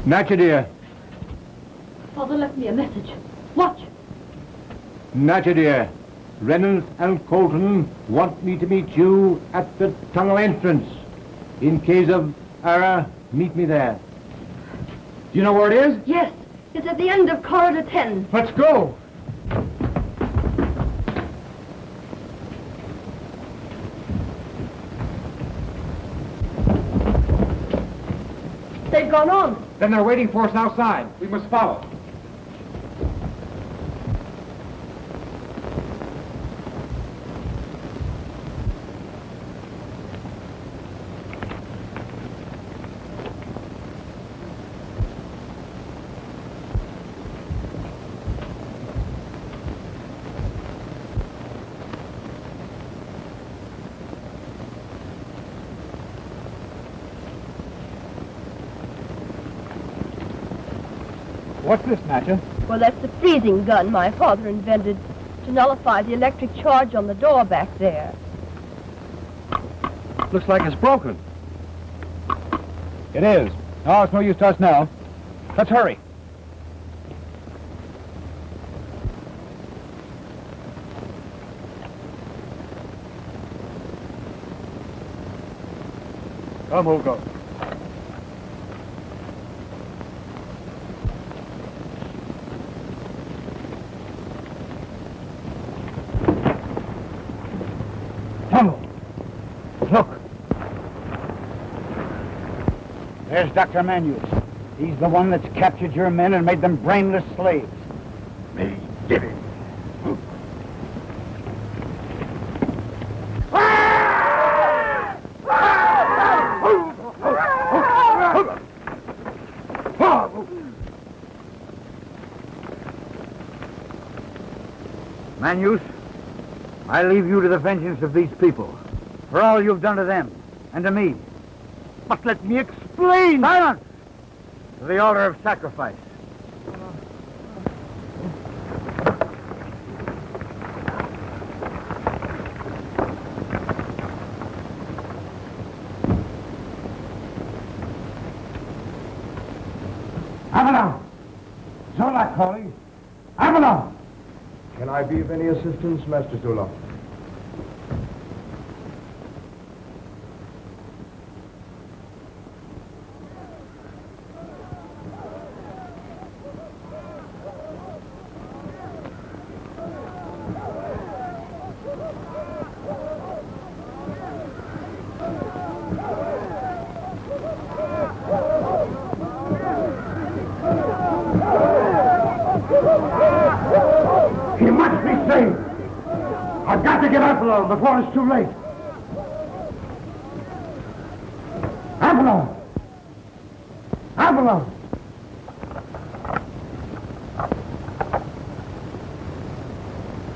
Natcha, dear. Father left me a message. Watch. Natcha, dear. Reynolds and Colton want me to meet you at the tunnel entrance. In case of error, meet me there. Do you know where it is? Yes, it's at the end of corridor 10. Let's go. They've gone on. Then they're waiting for us outside. We must follow. What's this, Natcha? Well, that's the freezing gun my father invented to nullify the electric charge on the door back there. Looks like it's broken. It is. Oh, it's no use to us now. Let's hurry. Come, Hugo. Look. There's Dr. Manius. He's the one that's captured your men and made them brainless slaves. They did it. Manius, I leave you to the vengeance of these people for all you've done to them and to me. But let me explain. Silence! To the altar of sacrifice. Avalon! Zola calling. Avalon! Can I be of any assistance, Master Zola? He must be saved. I've got to get Apollon before it's too late. Apollon! Apollon!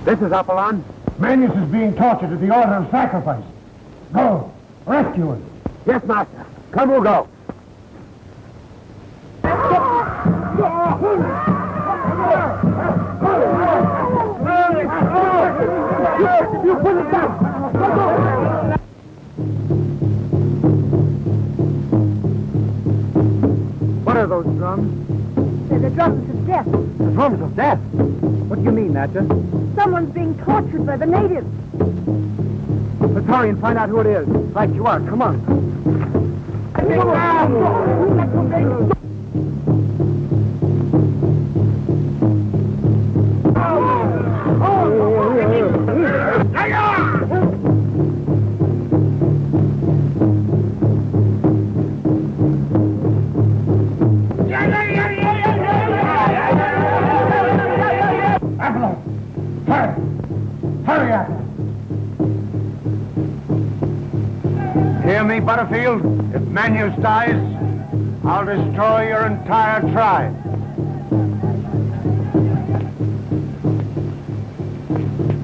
This is Apollon. Manius is being tortured at the order of sacrifice. Go, rescue him. Yes, master. Come, we'll go. You put it down! What are those drums? They're the drums of death. The drums of death? What do you mean, Natcha? Someone's being tortured by the natives. Let's hurry and find out who it is. Right you are. Come on. Hurry up! Hear me, Butterfield? If Manius dies, I'll destroy your entire tribe.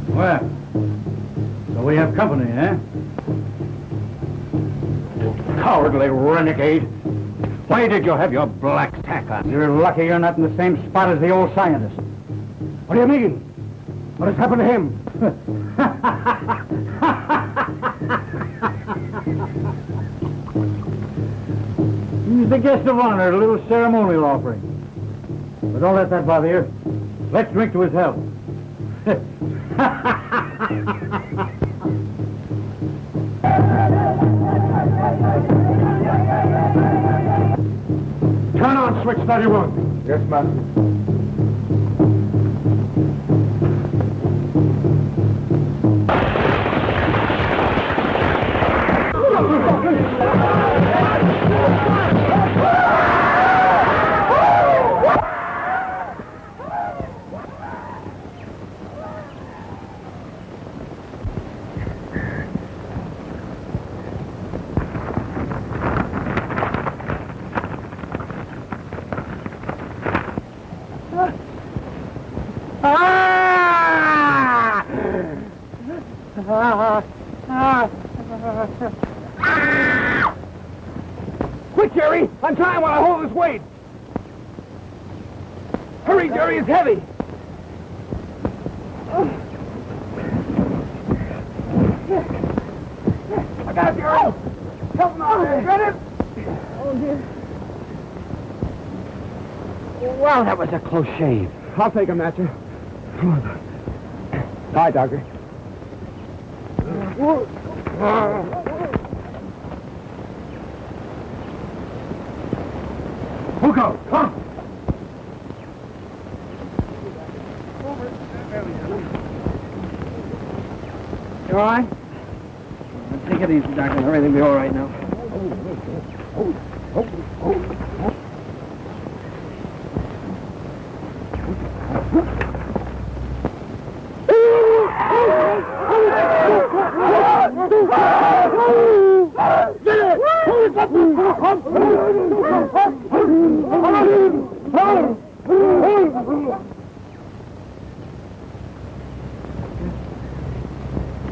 Well, so we have company, eh? You cowardly renegade. Why did you have your black tack on? You're lucky you're not in the same spot as the old scientist. What do you mean? What has happened to him? He's the guest of honor at a little ceremonial offering. But don't let that bother you. Let's drink to his health. Turn on switch 31. Yes, master. Quick, Jerry! I'm trying while I hold this weight! Hurry, Jerry, it's heavy! I got it, Jerry! Help me out there! Get it? Oh, dear. Well, that was a close shave. I'll take him, Natcher. Come on. Hi, Doctor. Hugo, come! You all right? Take it easy, Doctor. Everything will be all right now.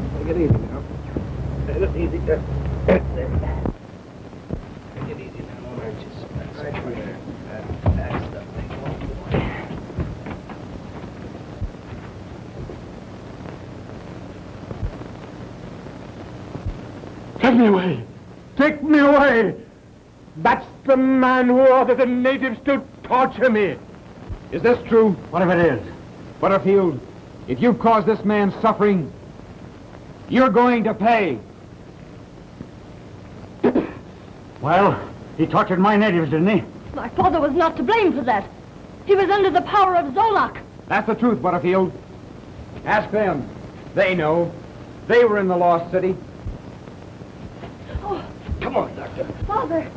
Take it easy now. Take it easy. Take it easy now. No wrenches. That's the thing. Take me away! Take me away! That's the man who ordered the natives to torture me! Is this true? What if it is? Butterfield, If you've caused this man suffering, you're going to pay. Well, he tortured my natives, didn't he? My father was not to blame for that. He was under the power of Zolak. That's the truth, Butterfield. Ask them. They know. They were in the Lost City. Oh, Come on, Doctor. Father.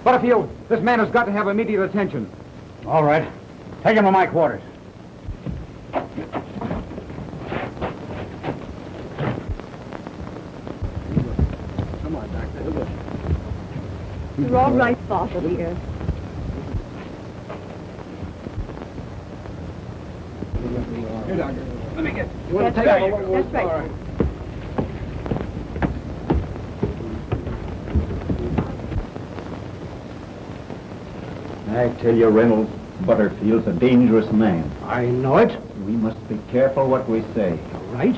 Butterfield, this man has got to have immediate attention. All right. Take him to my quarters. Come on, Doctor. You're all right, Father, dear. Here, Doctor. Let me get... That's right. That's right. I tell you, Reynolds, Butterfield's a dangerous man. I know it. We must be careful what we say. All right.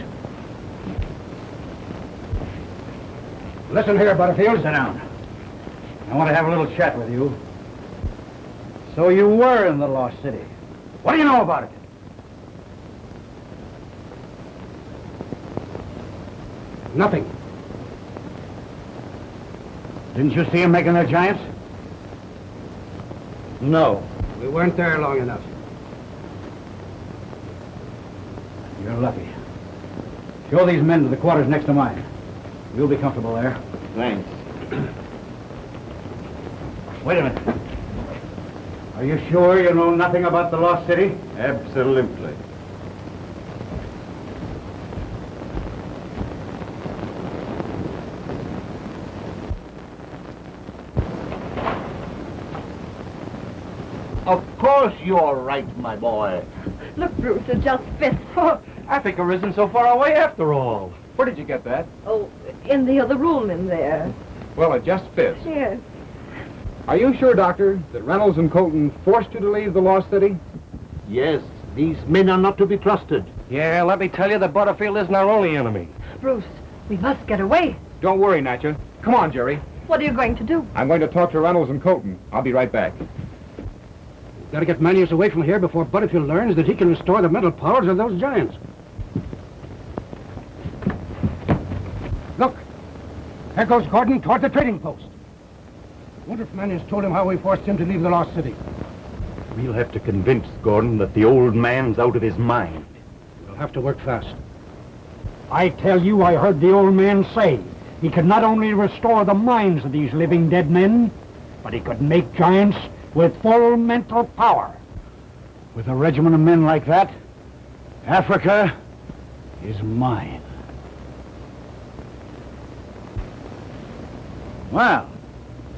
Listen here, Butterfield. Sit down. I want to have a little chat with you. So you were in the Lost City. What do you know about it? Nothing. Didn't you see him making the giants? No. We weren't there long enough. You're lucky. Show these men to the quarters next to mine. You'll be comfortable there. Thanks. Wait a minute. Are you sure you know nothing about the Lost City? Absolutely. Of course you're right, my boy. Look, Bruce, it just fits. I think it isn't so far away after all. Where did you get that? Oh, in the other room in there. Well, it just fits. Yes. Are you sure, Doctor, that Reynolds and Colton forced you to leave the Lost City? Yes, these men are not to be trusted. Yeah, let me tell you that Butterfield isn't our only enemy. Bruce, we must get away. Don't worry, Natcha. Come on, Jerry. What are you going to do? I'm going to talk to Reynolds and Colton. I'll be right back. Gotta get Manius away from here before Butterfield learns that he can restore the mental powers of those giants. Look! There goes Gordon toward the trading post. Wonder if Manius told him how we forced him to leave the Lost City. We'll have to convince Gordon that the old man's out of his mind. We'll have to work fast. I tell you, I heard the old man say he could not only restore the minds of these living dead men, but he could make giants with full mental power. With a regiment of men like that, Africa is mine. Well,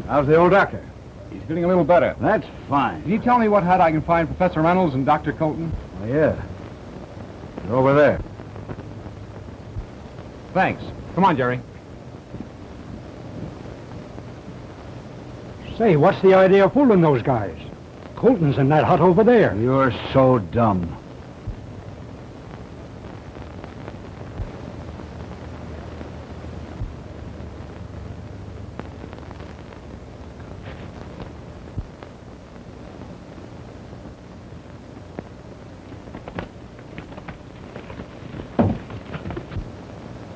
how's the old doctor? He's feeling a little better. That's fine. Can you tell me what hut I can find Professor Reynolds and Dr. Colton? Oh, yeah. They're over there. Thanks. Come on, Jerry. Say, what's the idea of fooling those guys? Colton's in that hut over there. You're so dumb.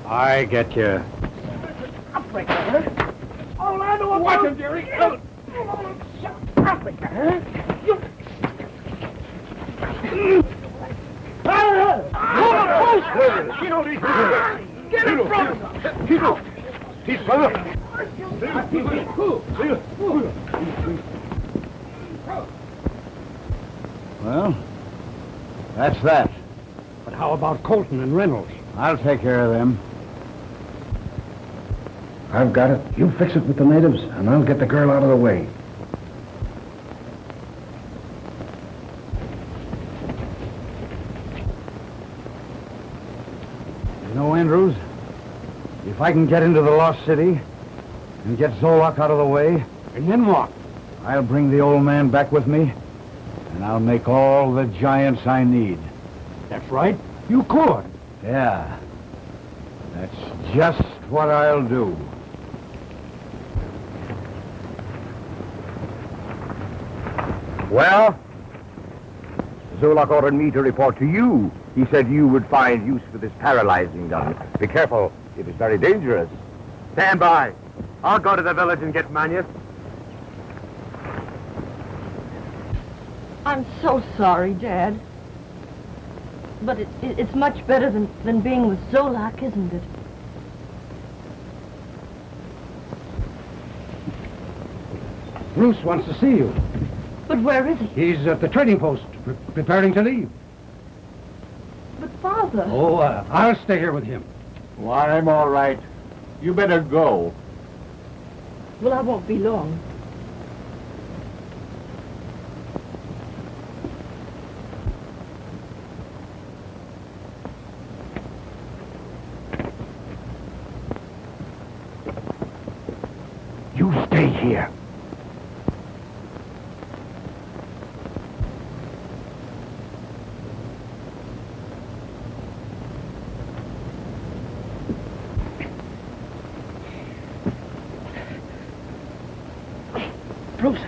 I get you. Africa? Oh, I know watch him, Jerry. Africa, huh? You... Get in front of him! He's brother. Well, that's that. But how about Colton and Reynolds? I'll take care of them. I've got it. You fix it with the natives, and I'll get the girl out of the way. You know, Andrews, if I can get into the Lost City and get Zolak out of the way... And then what? I'll bring the old man back with me, and I'll make all the giants I need. That's right. You could. Yeah. That's just what I'll do. Well, Zolak ordered me to report to you. He said you would find use for this paralyzing gun. Be careful. It is very dangerous. Stand by. I'll go to the village and get Manius. I'm so sorry, Dad. But it's much better than being with Zolak, isn't it? Bruce wants to see you. But where is he? He's at the trading post, preparing to leave. But Father... Oh, I'll stay here with him. Why, I'm all right. You better go. Well, I won't be long. You stay here. Bruce,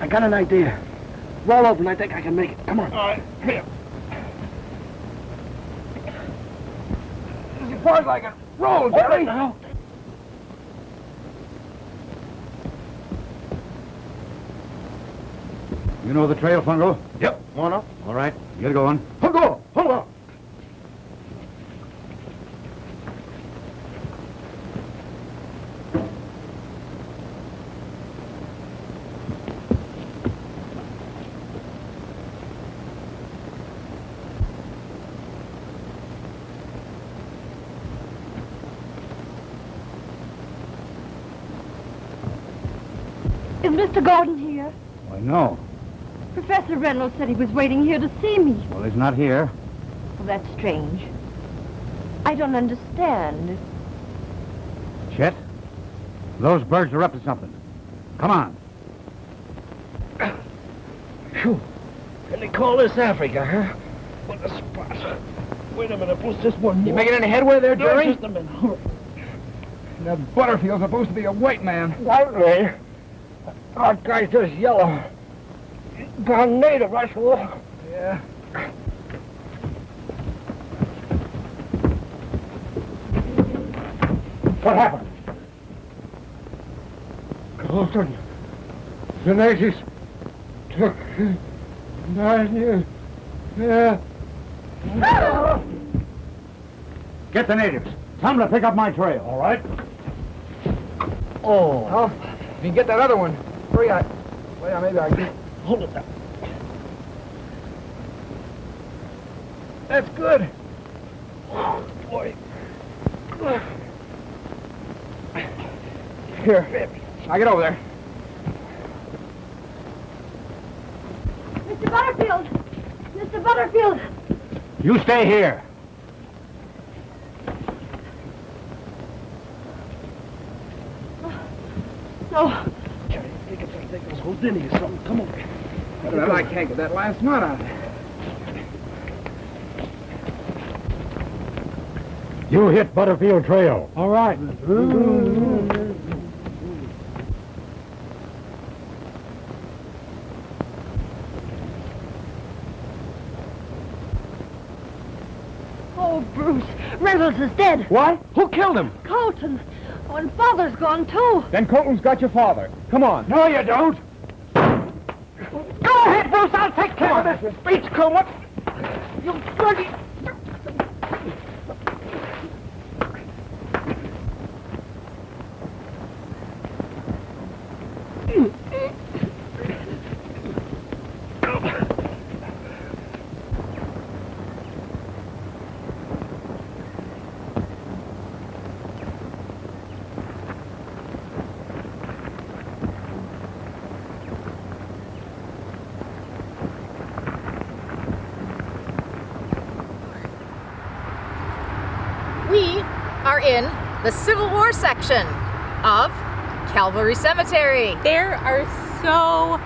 I got an idea. Roll open, I think I can make it. Come on. All right, here. As far as I can roll, Jerry. Now. You know the trail, Fungo? Yep. On up. All right, get going. Fungo, hold on. Is Mr. Gordon here? Why, no. Professor Reynolds said he was waiting here to see me. Well, he's not here. Well, that's strange. I don't understand. Chet, those birds are up to something. Come on. Phew. And they call this Africa, huh? What a spot. Wait a minute, Bruce, just one more. You making any headway there, Jerry? Just a minute. That Butterfield's supposed to be a white man. Right. Our guy's just yellow. Gone native, I suppose. Yeah. What happened? Colton, the natives took 9 years. Yeah. Get the natives. Tell them to pick up my trail, all right? Oh. Well, if you can get that other one free, well, yeah, maybe I can. Hold it up. That's good. Boy. Here, I'll get over there. Mr. Butterfield! Mr. Butterfield! You stay here. No. Take those Houdini or something. Come on. Well, I can't get that last knot out. You hit Butterfield Trail. All right. Oh, Bruce. Reynolds is dead. What? Who killed him? Colton. Oh, and Father's gone, too. Then Colton's got your father. Come on. No, you don't. Go ahead, Bruce. I'll take care of this. Speech, Coleman. You bloody... We are in the Civil War section of Calvary Cemetery. There are so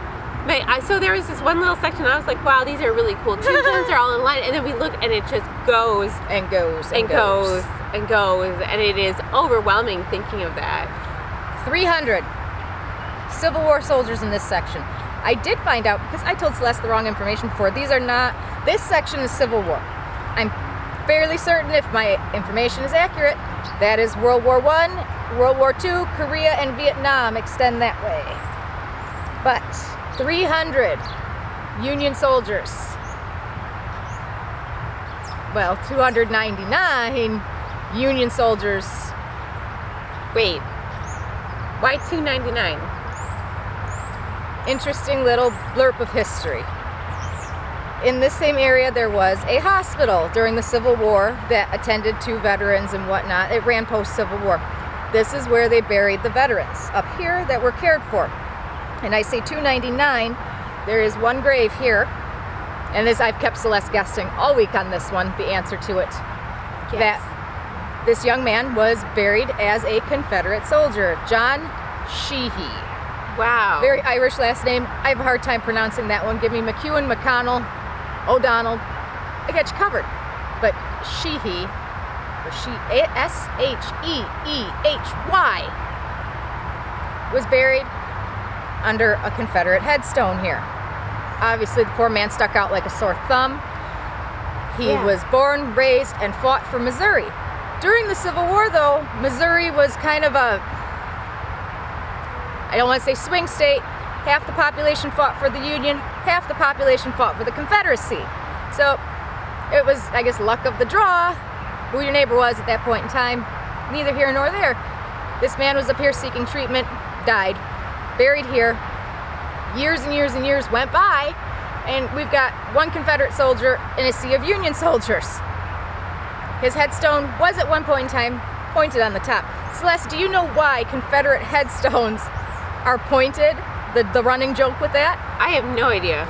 many. So there was this one little section. I was like, wow, these are really cool. Tombstones are all in line. And then we look and it just goes And goes and goes and goes. And it is overwhelming thinking of that. 300 Civil War soldiers in this section. I did find out, because I told Celeste the wrong information before, this section is Civil War. I'm fairly certain, if my information is accurate, that is World War I, World War II, Korea, and Vietnam extend that way. But 300 Union soldiers, well, 299 Union soldiers. Wait, why 299? Interesting little blurb of history. In this same area, there was a hospital during the Civil War that attended to veterans and whatnot. It ran post-Civil War. This is where they buried the veterans, up here, that were cared for. And I say 299, there is one grave here, and this, I've kept Celeste guessing all week on this one, the answer to it. Yes. That this young man was buried as a Confederate soldier, John Sheehy. Wow. Very Irish last name. I have a hard time pronouncing that one. Give me McEwen, McConnell, O'Donnell. I got you covered. But Sheehy, or S-H-E-E-H-Y, was buried under a Confederate headstone here. Obviously, the poor man stuck out like a sore thumb. He was born, raised, and fought for Missouri. During the Civil War, though, Missouri was kind of a, I don't want to say swing state. Half the population fought for the Union, half the population fought for the Confederacy. So it was, I guess, luck of the draw who your neighbor was at that point in time. Neither here nor there. This man was up here seeking treatment, died, buried here. Years and years and years went by, and we've got one Confederate soldier in a sea of Union soldiers. His headstone was at one point in time pointed on the top. Celeste, do you know why Confederate headstones are pointed? The running joke with that? I have no idea.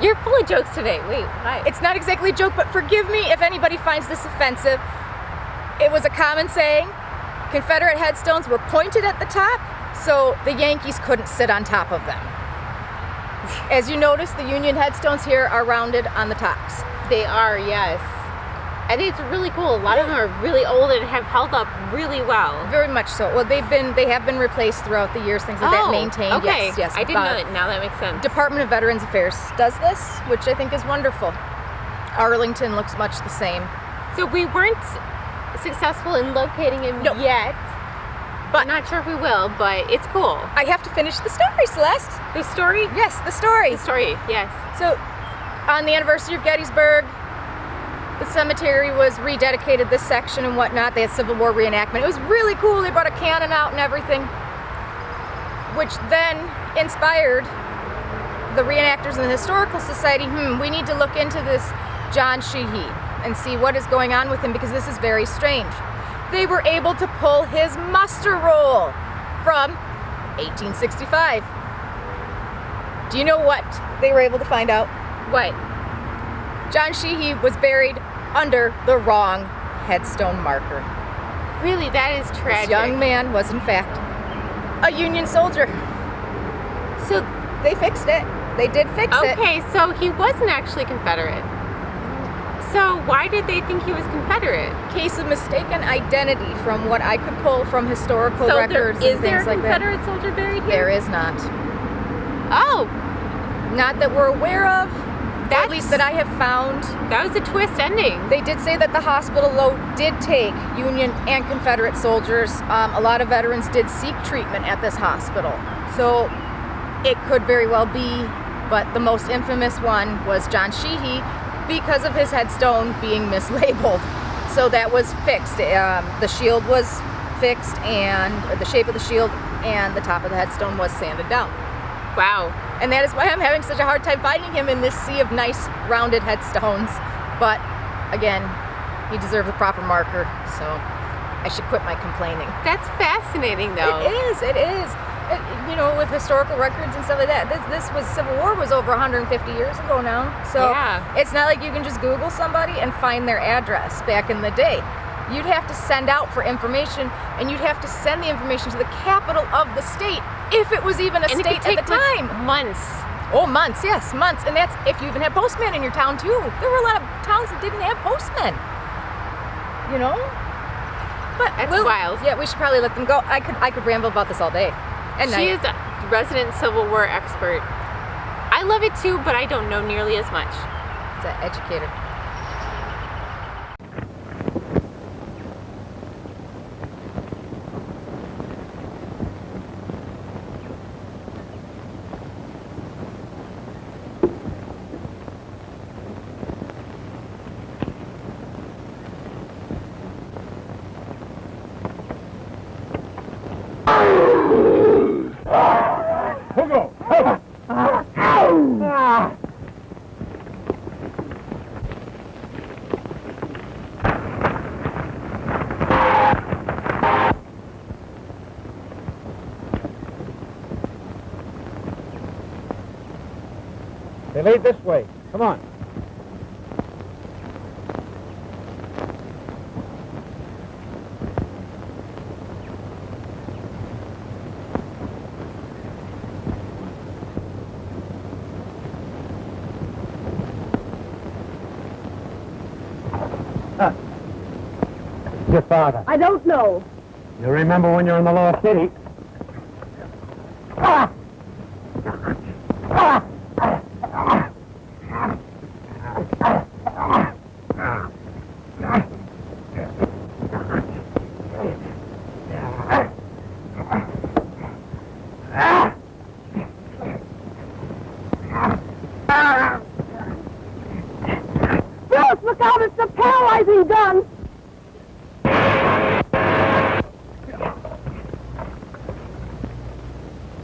You're full of jokes today. Wait, why? It's not exactly a joke, but forgive me if anybody finds this offensive. It was a common saying. Confederate headstones were pointed at the top, so the Yankees couldn't sit on top of them. As you notice, the Union headstones here are rounded on the tops. They are, yes. I think it's really cool. A lot of them are really old and have held up really well. Very much so. Well, they have been replaced throughout the years, things like that, maintained. Okay. Yes. I didn't know that. Now that makes sense. Department of Veterans Affairs does this, which I think is wonderful. Arlington looks much the same. So we weren't successful in locating him yet. But I'm not sure if we will, but it's cool. I have to finish the story, Celeste. The story? Yes, the story. The story, yes. So, on the anniversary of Gettysburg, the cemetery was rededicated, this section and whatnot. They had Civil War reenactment. It was really cool. They brought a cannon out and everything, which then inspired the reenactors in the Historical Society. We need to look into this John Sheehy and see what is going on with him, because this is very strange. They were able to pull his muster roll from 1865. Do you know what they were able to find out? What? John Sheehy was buried under the wrong headstone marker. Really, that is tragic. This young man was, in fact, a Union soldier. So they fixed it. They did fix it. Okay, so he wasn't actually Confederate. So why did they think he was Confederate? Case of mistaken identity, from what I could pull from historical records and things like that. Is there a Confederate soldier buried here? There is not. Oh! Not that we're aware of. At least that I have found. That was a twist ending. They did say that the hospital, though, did take Union and Confederate soldiers. A lot of veterans did seek treatment at this hospital. So it could very well be, but the most infamous one was John Sheehy, because of his headstone being mislabeled. So that was fixed. The shield was fixed, and the shape of the shield and the top of the headstone was sanded down. Wow. And that is why I'm having such a hard time finding him in this sea of nice rounded headstones. But again, he deserves a proper marker, so I should quit my complaining. That's fascinating, though. It is. You know, with historical records and stuff like that. This was, Civil War was over 150 years ago now. So it's not like you can just Google somebody and find their address back in the day. You'd have to send out for information, and you'd have to send the information to the capital of the state, if it was even a state at the time. Months. Oh, months, yes, months. And that's if you even had postmen in your town, too. There were a lot of towns that didn't have postmen. You know? But that's wild. Yeah, we should probably let them go. I could ramble about this all day. And she is resident Civil War expert. I love it too, but I don't know nearly as much. It's an educator. Hugo! They lead this way. Come on. Your father. I don't know. You remember when you're in the Lost City? Bruce, look out! It's the paralyzing gun!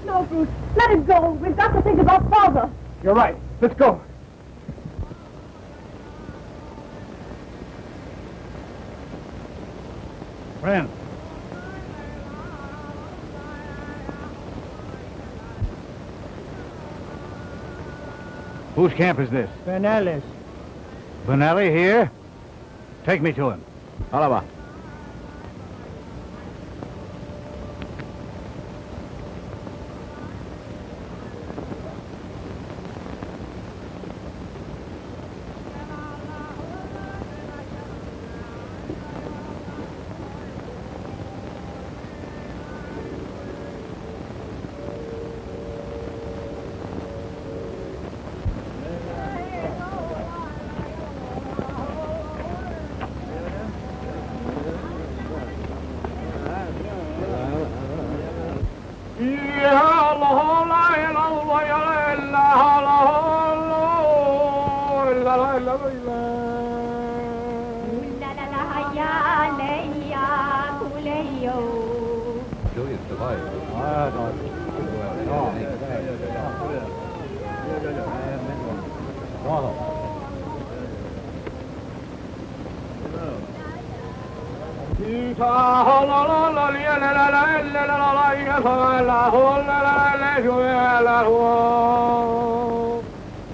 No, Bruce, let it go. We've got to think about Father. You're right. Let's go. Friend. Whose camp is this? Benellis. Benelli here? Take me to him. Oliver.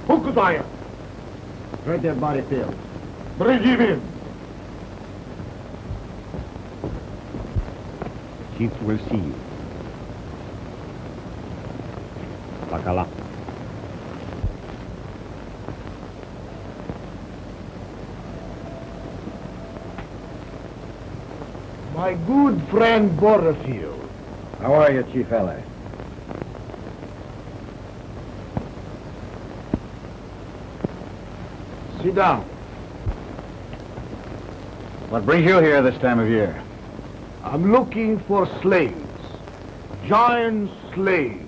Hukudaya. Right there, body field. Bring him in. Chief will see you. Bakala. My good friend Butterfield. How are you, Chief Ally? Sit down. What brings you here this time of year? I'm looking for slaves. Giant slaves.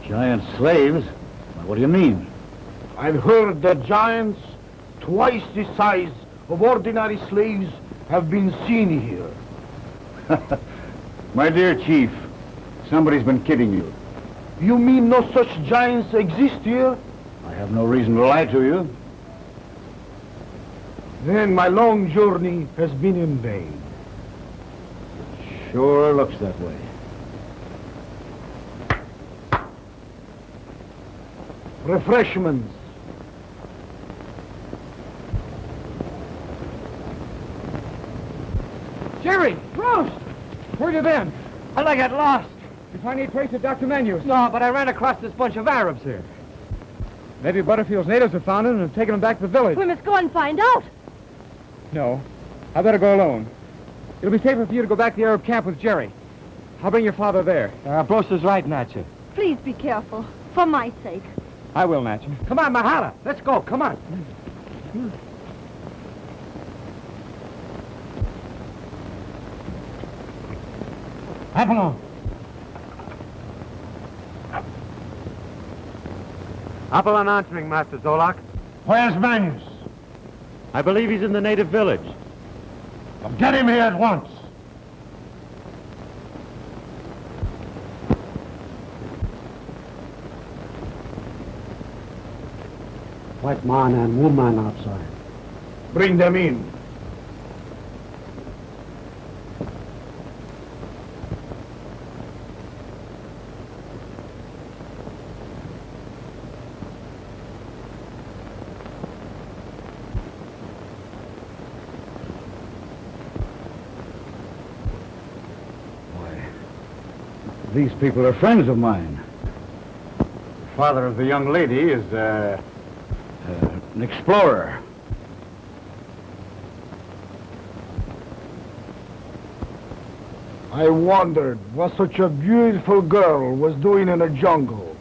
Giant slaves? What do you mean? I've heard that giants twice the size of ordinary slaves have been seen here. My dear Chief, somebody's been kidding you. You mean no such giants exist here? I have no reason to lie to you. Then my long journey has been in vain. Sure looks that way. Refreshments. Jerry! Bruce! Where you been? How'd I get lost? You find any trace of Dr. Menus? No, but I ran across this bunch of Arabs here. Maybe Butterfield's natives have found him and have taken him back to the village. We must go and find out. No. I better go alone. It'll be safer for you to go back to the Arab camp with Jerry. I'll bring your father there. Broster's right, Natcher. Please be careful, for my sake. I will, Natcher. Come on, Mahala. Let's go. Come on. Apollon. Apollon answering, Master Zolak. Where's Manius? I believe he's in the native village. Well, get him here at once. White man and woman outside. Bring them in. These people are friends of mine. The father of the young lady is, an explorer. I wondered what such a beautiful girl was doing in a jungle.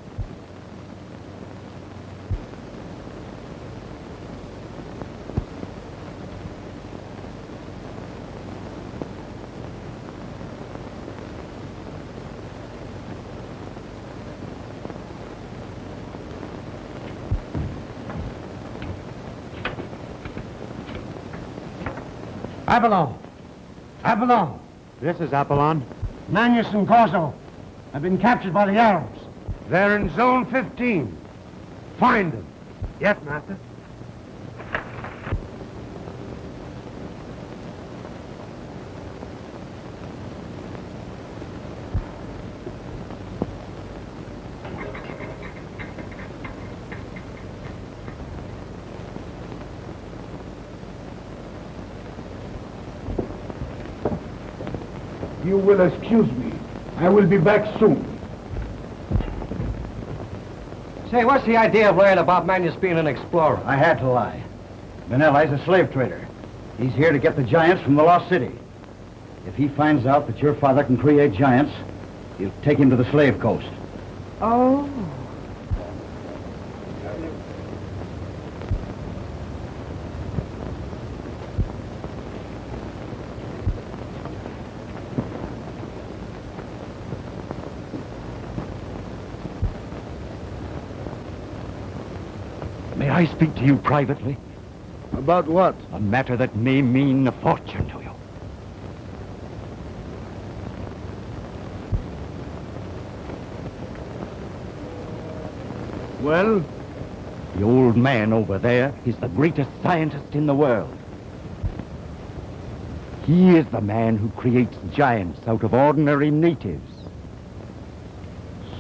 Apollon! Apollon! This is Apollon. Manius and Corso have been captured by the Arabs. They're in Zone 15. Find them. Yes, Master. You will excuse me. I will be back soon. Say, what's the idea of lying about Manius being an explorer? I had to lie. Vanelli's a slave trader. He's here to get the giants from the Lost City. If he finds out that your father can create giants, he'll take him to the slave coast. Oh. May I speak to you privately? About what? A matter that may mean a fortune to you. Well? The old man over there is the greatest scientist in the world. He is the man who creates giants out of ordinary natives.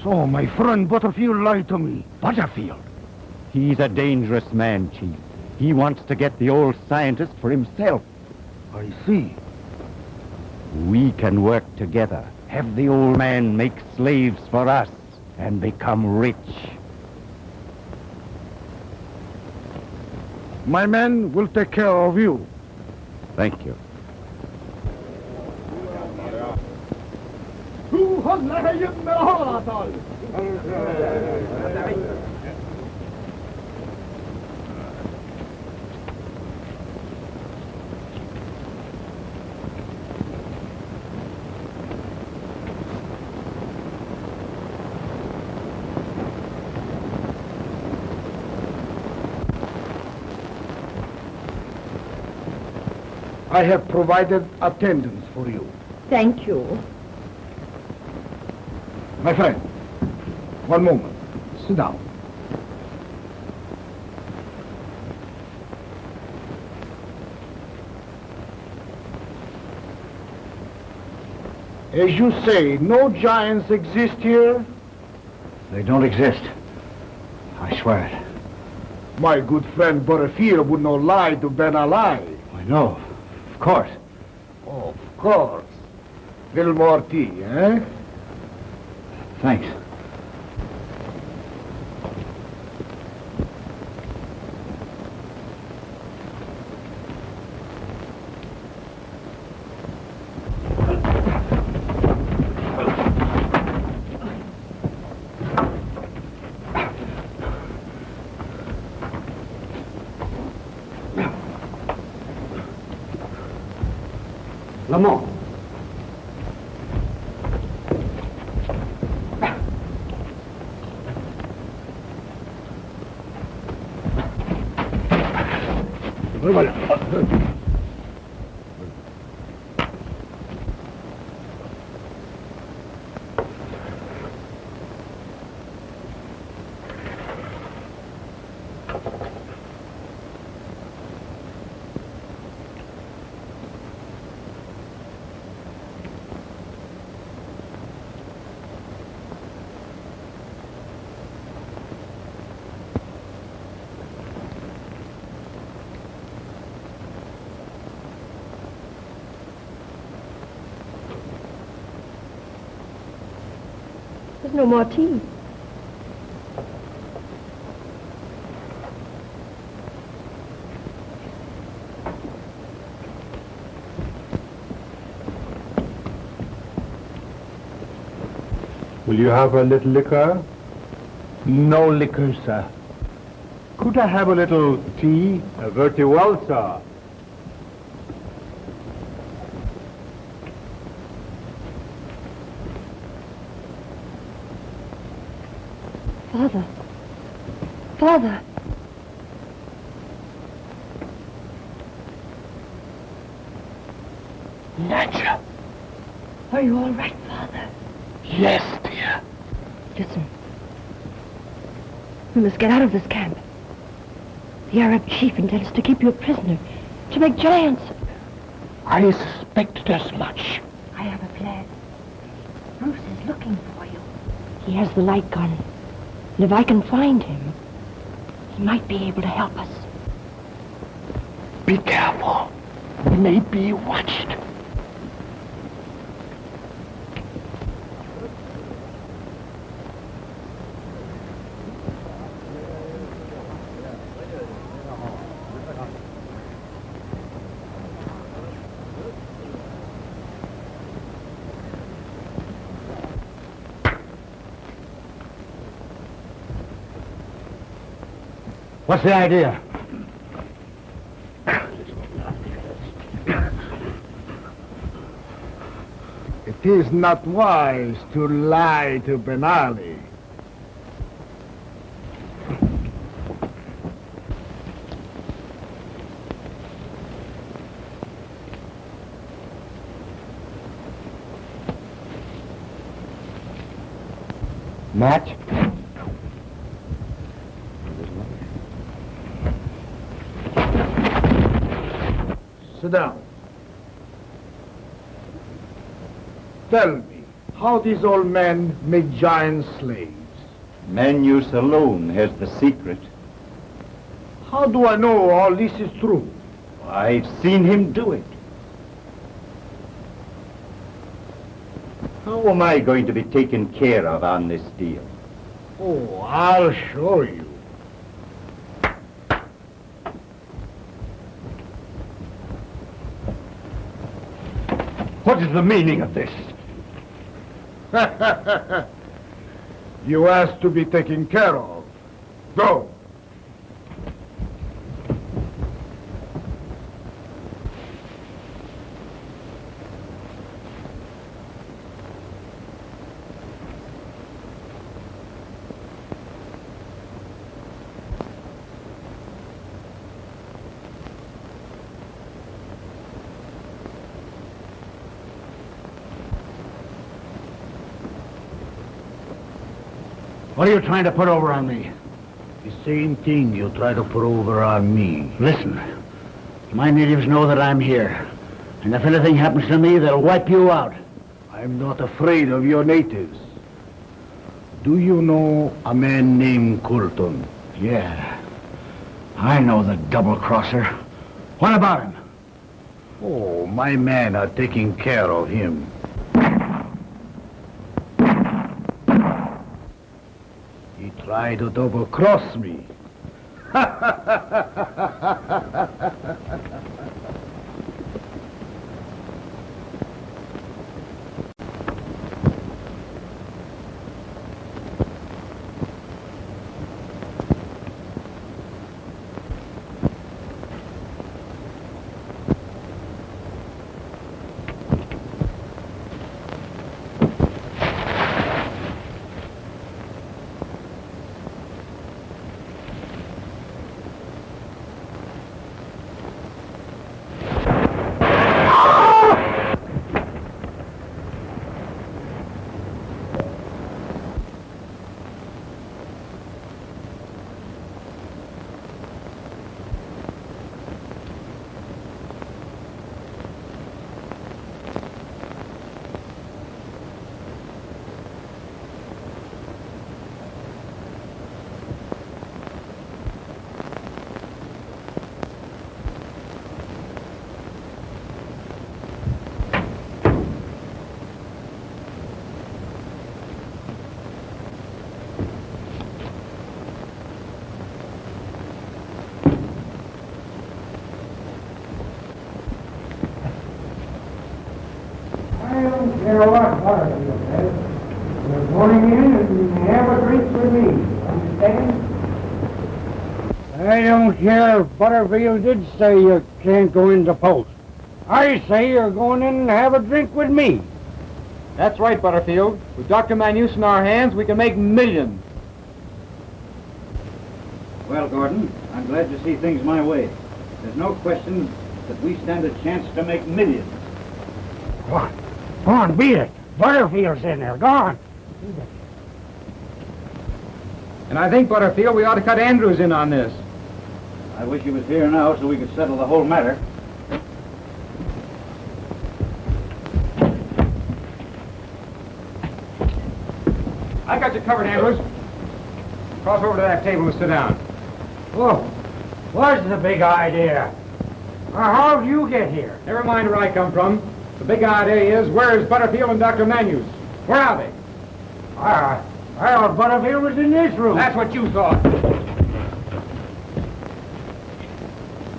So, my friend Butterfield lied to me. Butterfield? He's a dangerous man, Chief. He wants to get the old scientist for himself. I see. We can work together, have the old man make slaves for us, and become rich. My men will take care of you. Thank you. I have provided attendance for you. Thank you. My friend, one moment. Sit down. As you say, no giants exist here? They don't exist. I swear it. My good friend Butterfield would not lie to Ben Ali. I know. Of course. Of course. Little more tea, eh? Thanks. Come on. There's no more tea. Will you have a little liquor? No liquor, sir. Could I have a little tea? Very well, sir. Father. Father. Natcha. Are you all right, Father? Yes, dear. Listen. We must get out of this camp. The Arab chief intends to keep you a prisoner, to make giants. I suspected as much. I have a plan. Bruce is looking for you. He has the light gun. And if I can find him, he might be able to help us. Be careful. We may be watched. What's the idea? It is not wise to lie to Ben Ali. Match? Sit down. Tell me, how these old men make giant slaves? Manus alone has the secret. How do I know all this is true? I've seen him do it. How am I going to be taken care of on this deal? Oh, I'll show you. What is the meaning of this? You asked to be taken care of. Go. What are you trying to put over on me? The same thing you try to put over on me. Listen, my natives know that I'm here. And if anything happens to me, they'll wipe you out. I'm not afraid of your natives. Do you know a man named Colton? Yeah, I know the double-crosser. What about him? Oh, my men are taking care of him. He tried to double-cross me. know what Butterfield says? You're going in and have a drink with me. Understand? I don't care if Butterfield did say you can't go into post. I say you're going in and have a drink with me. That's right, Butterfield. With Dr. Manuse in our hands, we can make millions. Well, Gordon, I'm glad to see things my way. There's no question that we stand a chance to make millions. Go on, beat it. Butterfield's in there. Go on. And I think, Butterfield, we ought to cut Andrews in on this. I wish he was here now so we could settle the whole matter. I got you covered, Andrews. Cross over to that table and sit down. Oh, what's the big idea? How'd you get here? Never mind where I come from. The big idea is, where is Butterfield and Dr. Manuse? Where are they? I thought Butterfield was in this room. That's what you thought.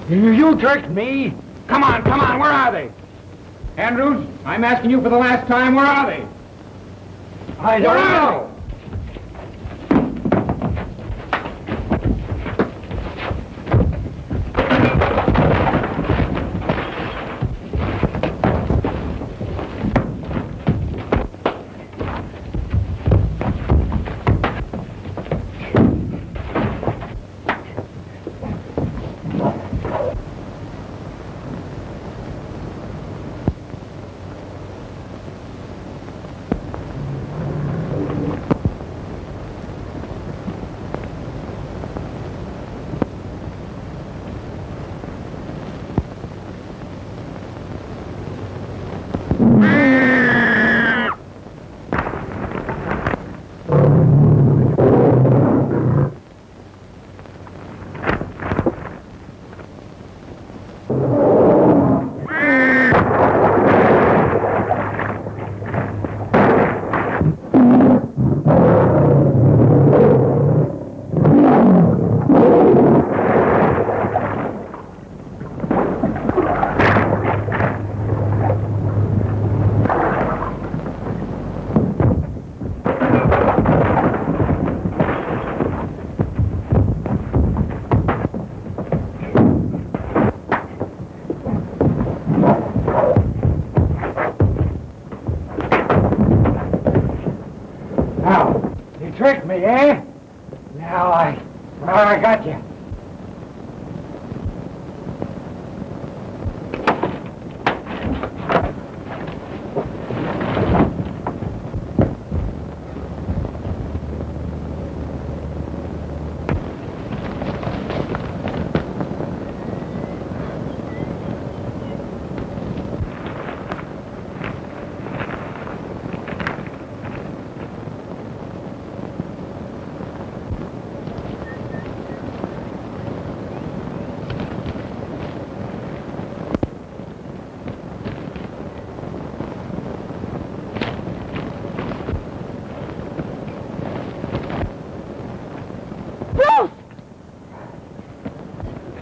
You tricked me. Come on, where are they? Andrews, I'm asking you for the last time, where are they? I don't know. Tricked me, eh? Now I got you.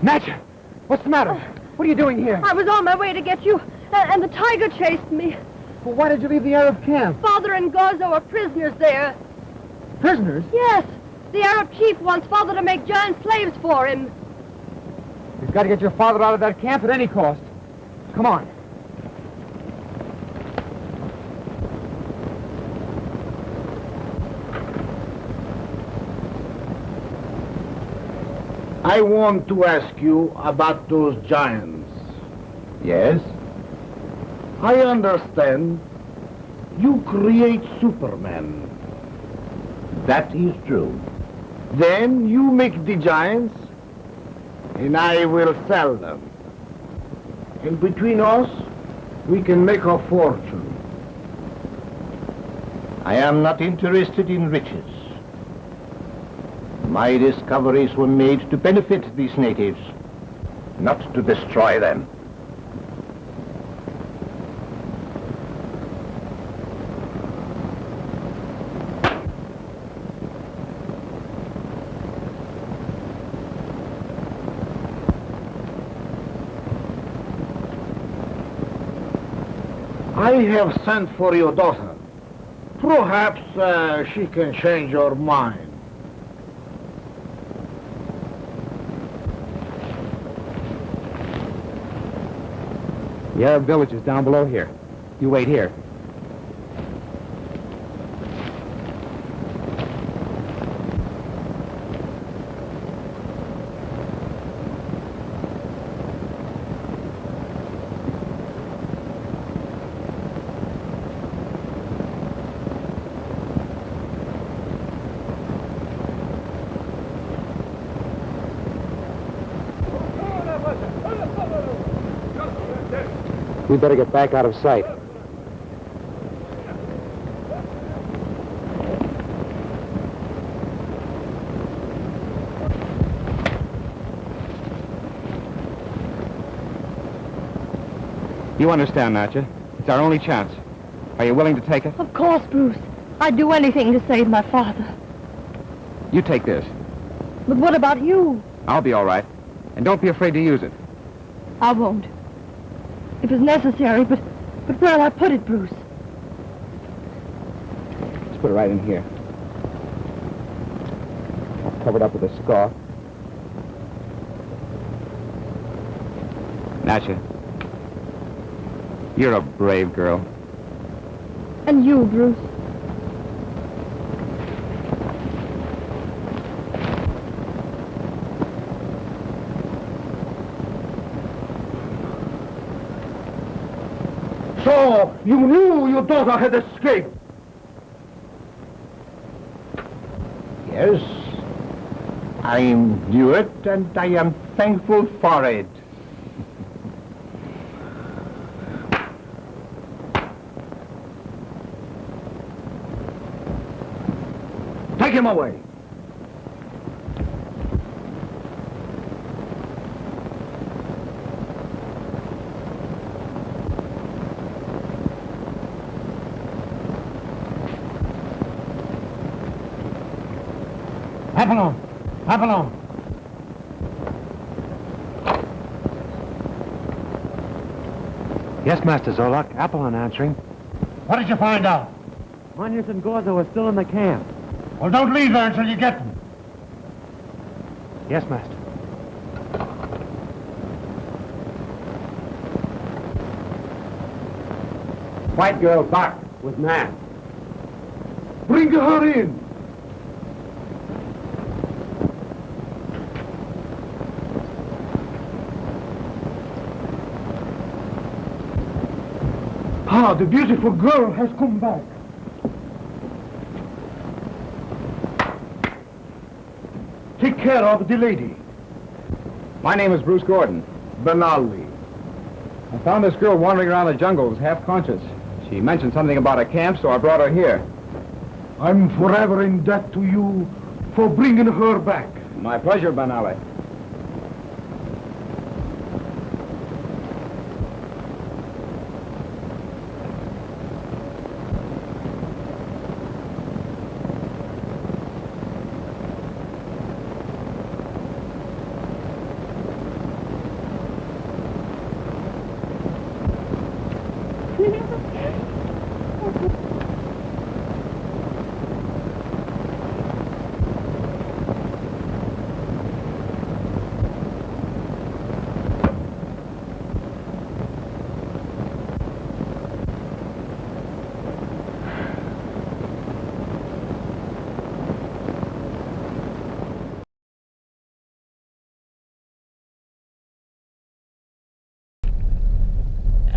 Natch, what's the matter? What are you doing here? I was on my way to get you, and the tiger chased me. Well, why did you leave the Arab camp? Father and Gozo are prisoners there. Prisoners? Yes. The Arab chief wants Father to make giant slaves for him. You've got to get your father out of that camp at any cost. Come on. I want to ask you about those giants. Yes? I understand you create Superman. That is true. Then you make the giants, and I will sell them. And between us, we can make a fortune. I am not interested in riches. My discoveries were made to benefit these natives, not to destroy them. I have sent for your daughter. Perhaps she can change your mind. The Arab village is down below here. You wait here. We better get back out of sight. You understand, Natcha? It's our only chance. Are you willing to take it? Of course, Bruce. I'd do anything to save my father. You take this. But what about you? I'll be all right. And don't be afraid to use it. I won't. If it's necessary, but where'll I put it, Bruce? Let's put it right in here. I'll cover it up with a scarf. Natcha, you're a brave girl. And you, Bruce. So, you knew your daughter had escaped? Yes, I knew it, and I am thankful for it. Take him away. Apollon! Apollon! Yes, Master Zolak. Apollon answering. What did you find out? Manius and Gorzo are still in the camp. Well, don't leave there until you get them. Yes, Master. White girl back with man. Bring her in. Ah, the beautiful girl has come back. Take care of the lady. My name is Bruce Gordon. Benali. I found this girl wandering around the jungles, half conscious. She mentioned something about a camp, so I brought her here. I'm forever in debt to you for bringing her back. My pleasure, Benali.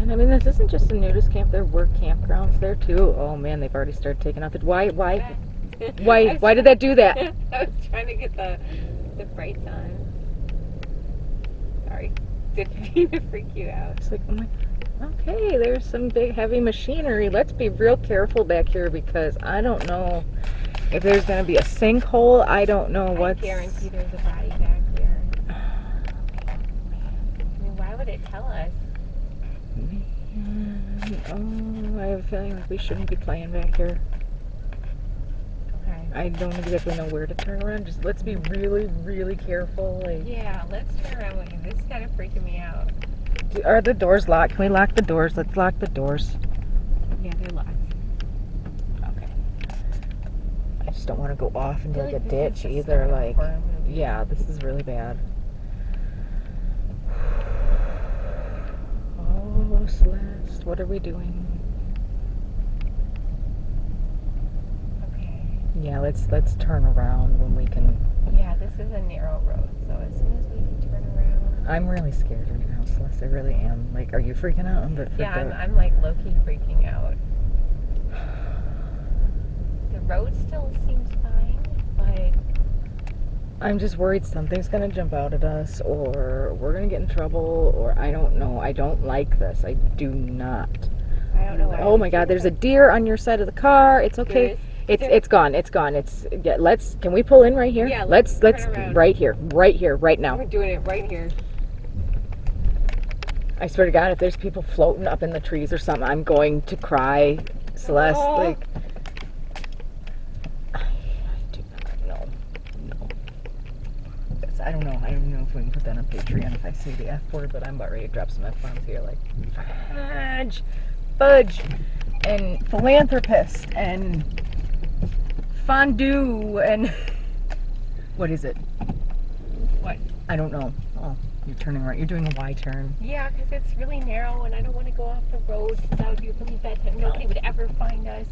And I mean, this isn't just a nudist camp. There were campgrounds there too. Oh man, they've already started taking out the. Why did that do that? I was trying to get the brights on. Sorry, didn't mean to freak you out. It's like, I'm like, okay, there's some big heavy machinery. Let's be real careful back here because I don't know if there's going to be a sinkhole. I don't know what's. I guarantee there's a body back here. I mean, why would it tell us? Oh, I have a feeling like we shouldn't be playing back here. Okay. I don't exactly know where to turn around. Just let's be really, really careful. Like, Yeah, let's turn around because this is kind of freaking me out. are the doors locked? Can we lock the doors? Let's lock the doors. Yeah, there are lots. Okay. I just don't want to go off into like a This ditch is the either. start Like, of horror movie. yeah, this is really bad. Oh, Celeste, what are we doing? Okay. Yeah, let's turn around when we can. Yeah, this is a narrow road, so as soon as we can turn around. I'm really scared right now, Celeste. I really am. Like, are you freaking out? I'm a bit freaked Yeah, out. I'm like low-key freaking out. The road still seems fine, but I'm just worried something's gonna jump out at us, or we're gonna get in trouble, or I don't know. I don't like this. I do not. I don't know what Oh my God! There's a deer on your side of the car. It's okay. There is? It's gone. It's gone. Yeah. Can we pull in right here? Yeah, Let's turn around. right here, right now. we're doing it right here. I swear to God, if there's people floating up in the trees or something, I'm going to cry, Celeste. Oh. Like, I do not know. No. I don't know. I don't know if we can put that on Patreon if I say the F word, but I'm about ready to drop some F-bombs here, like fudge, and philanthropist, and fondue, and what is it? What? I don't know. Oh, you're turning right. You're doing a Y turn. Yeah, because it's really narrow, and I don't want to go off the road, because that would be a really bad time. Nobody would ever find us.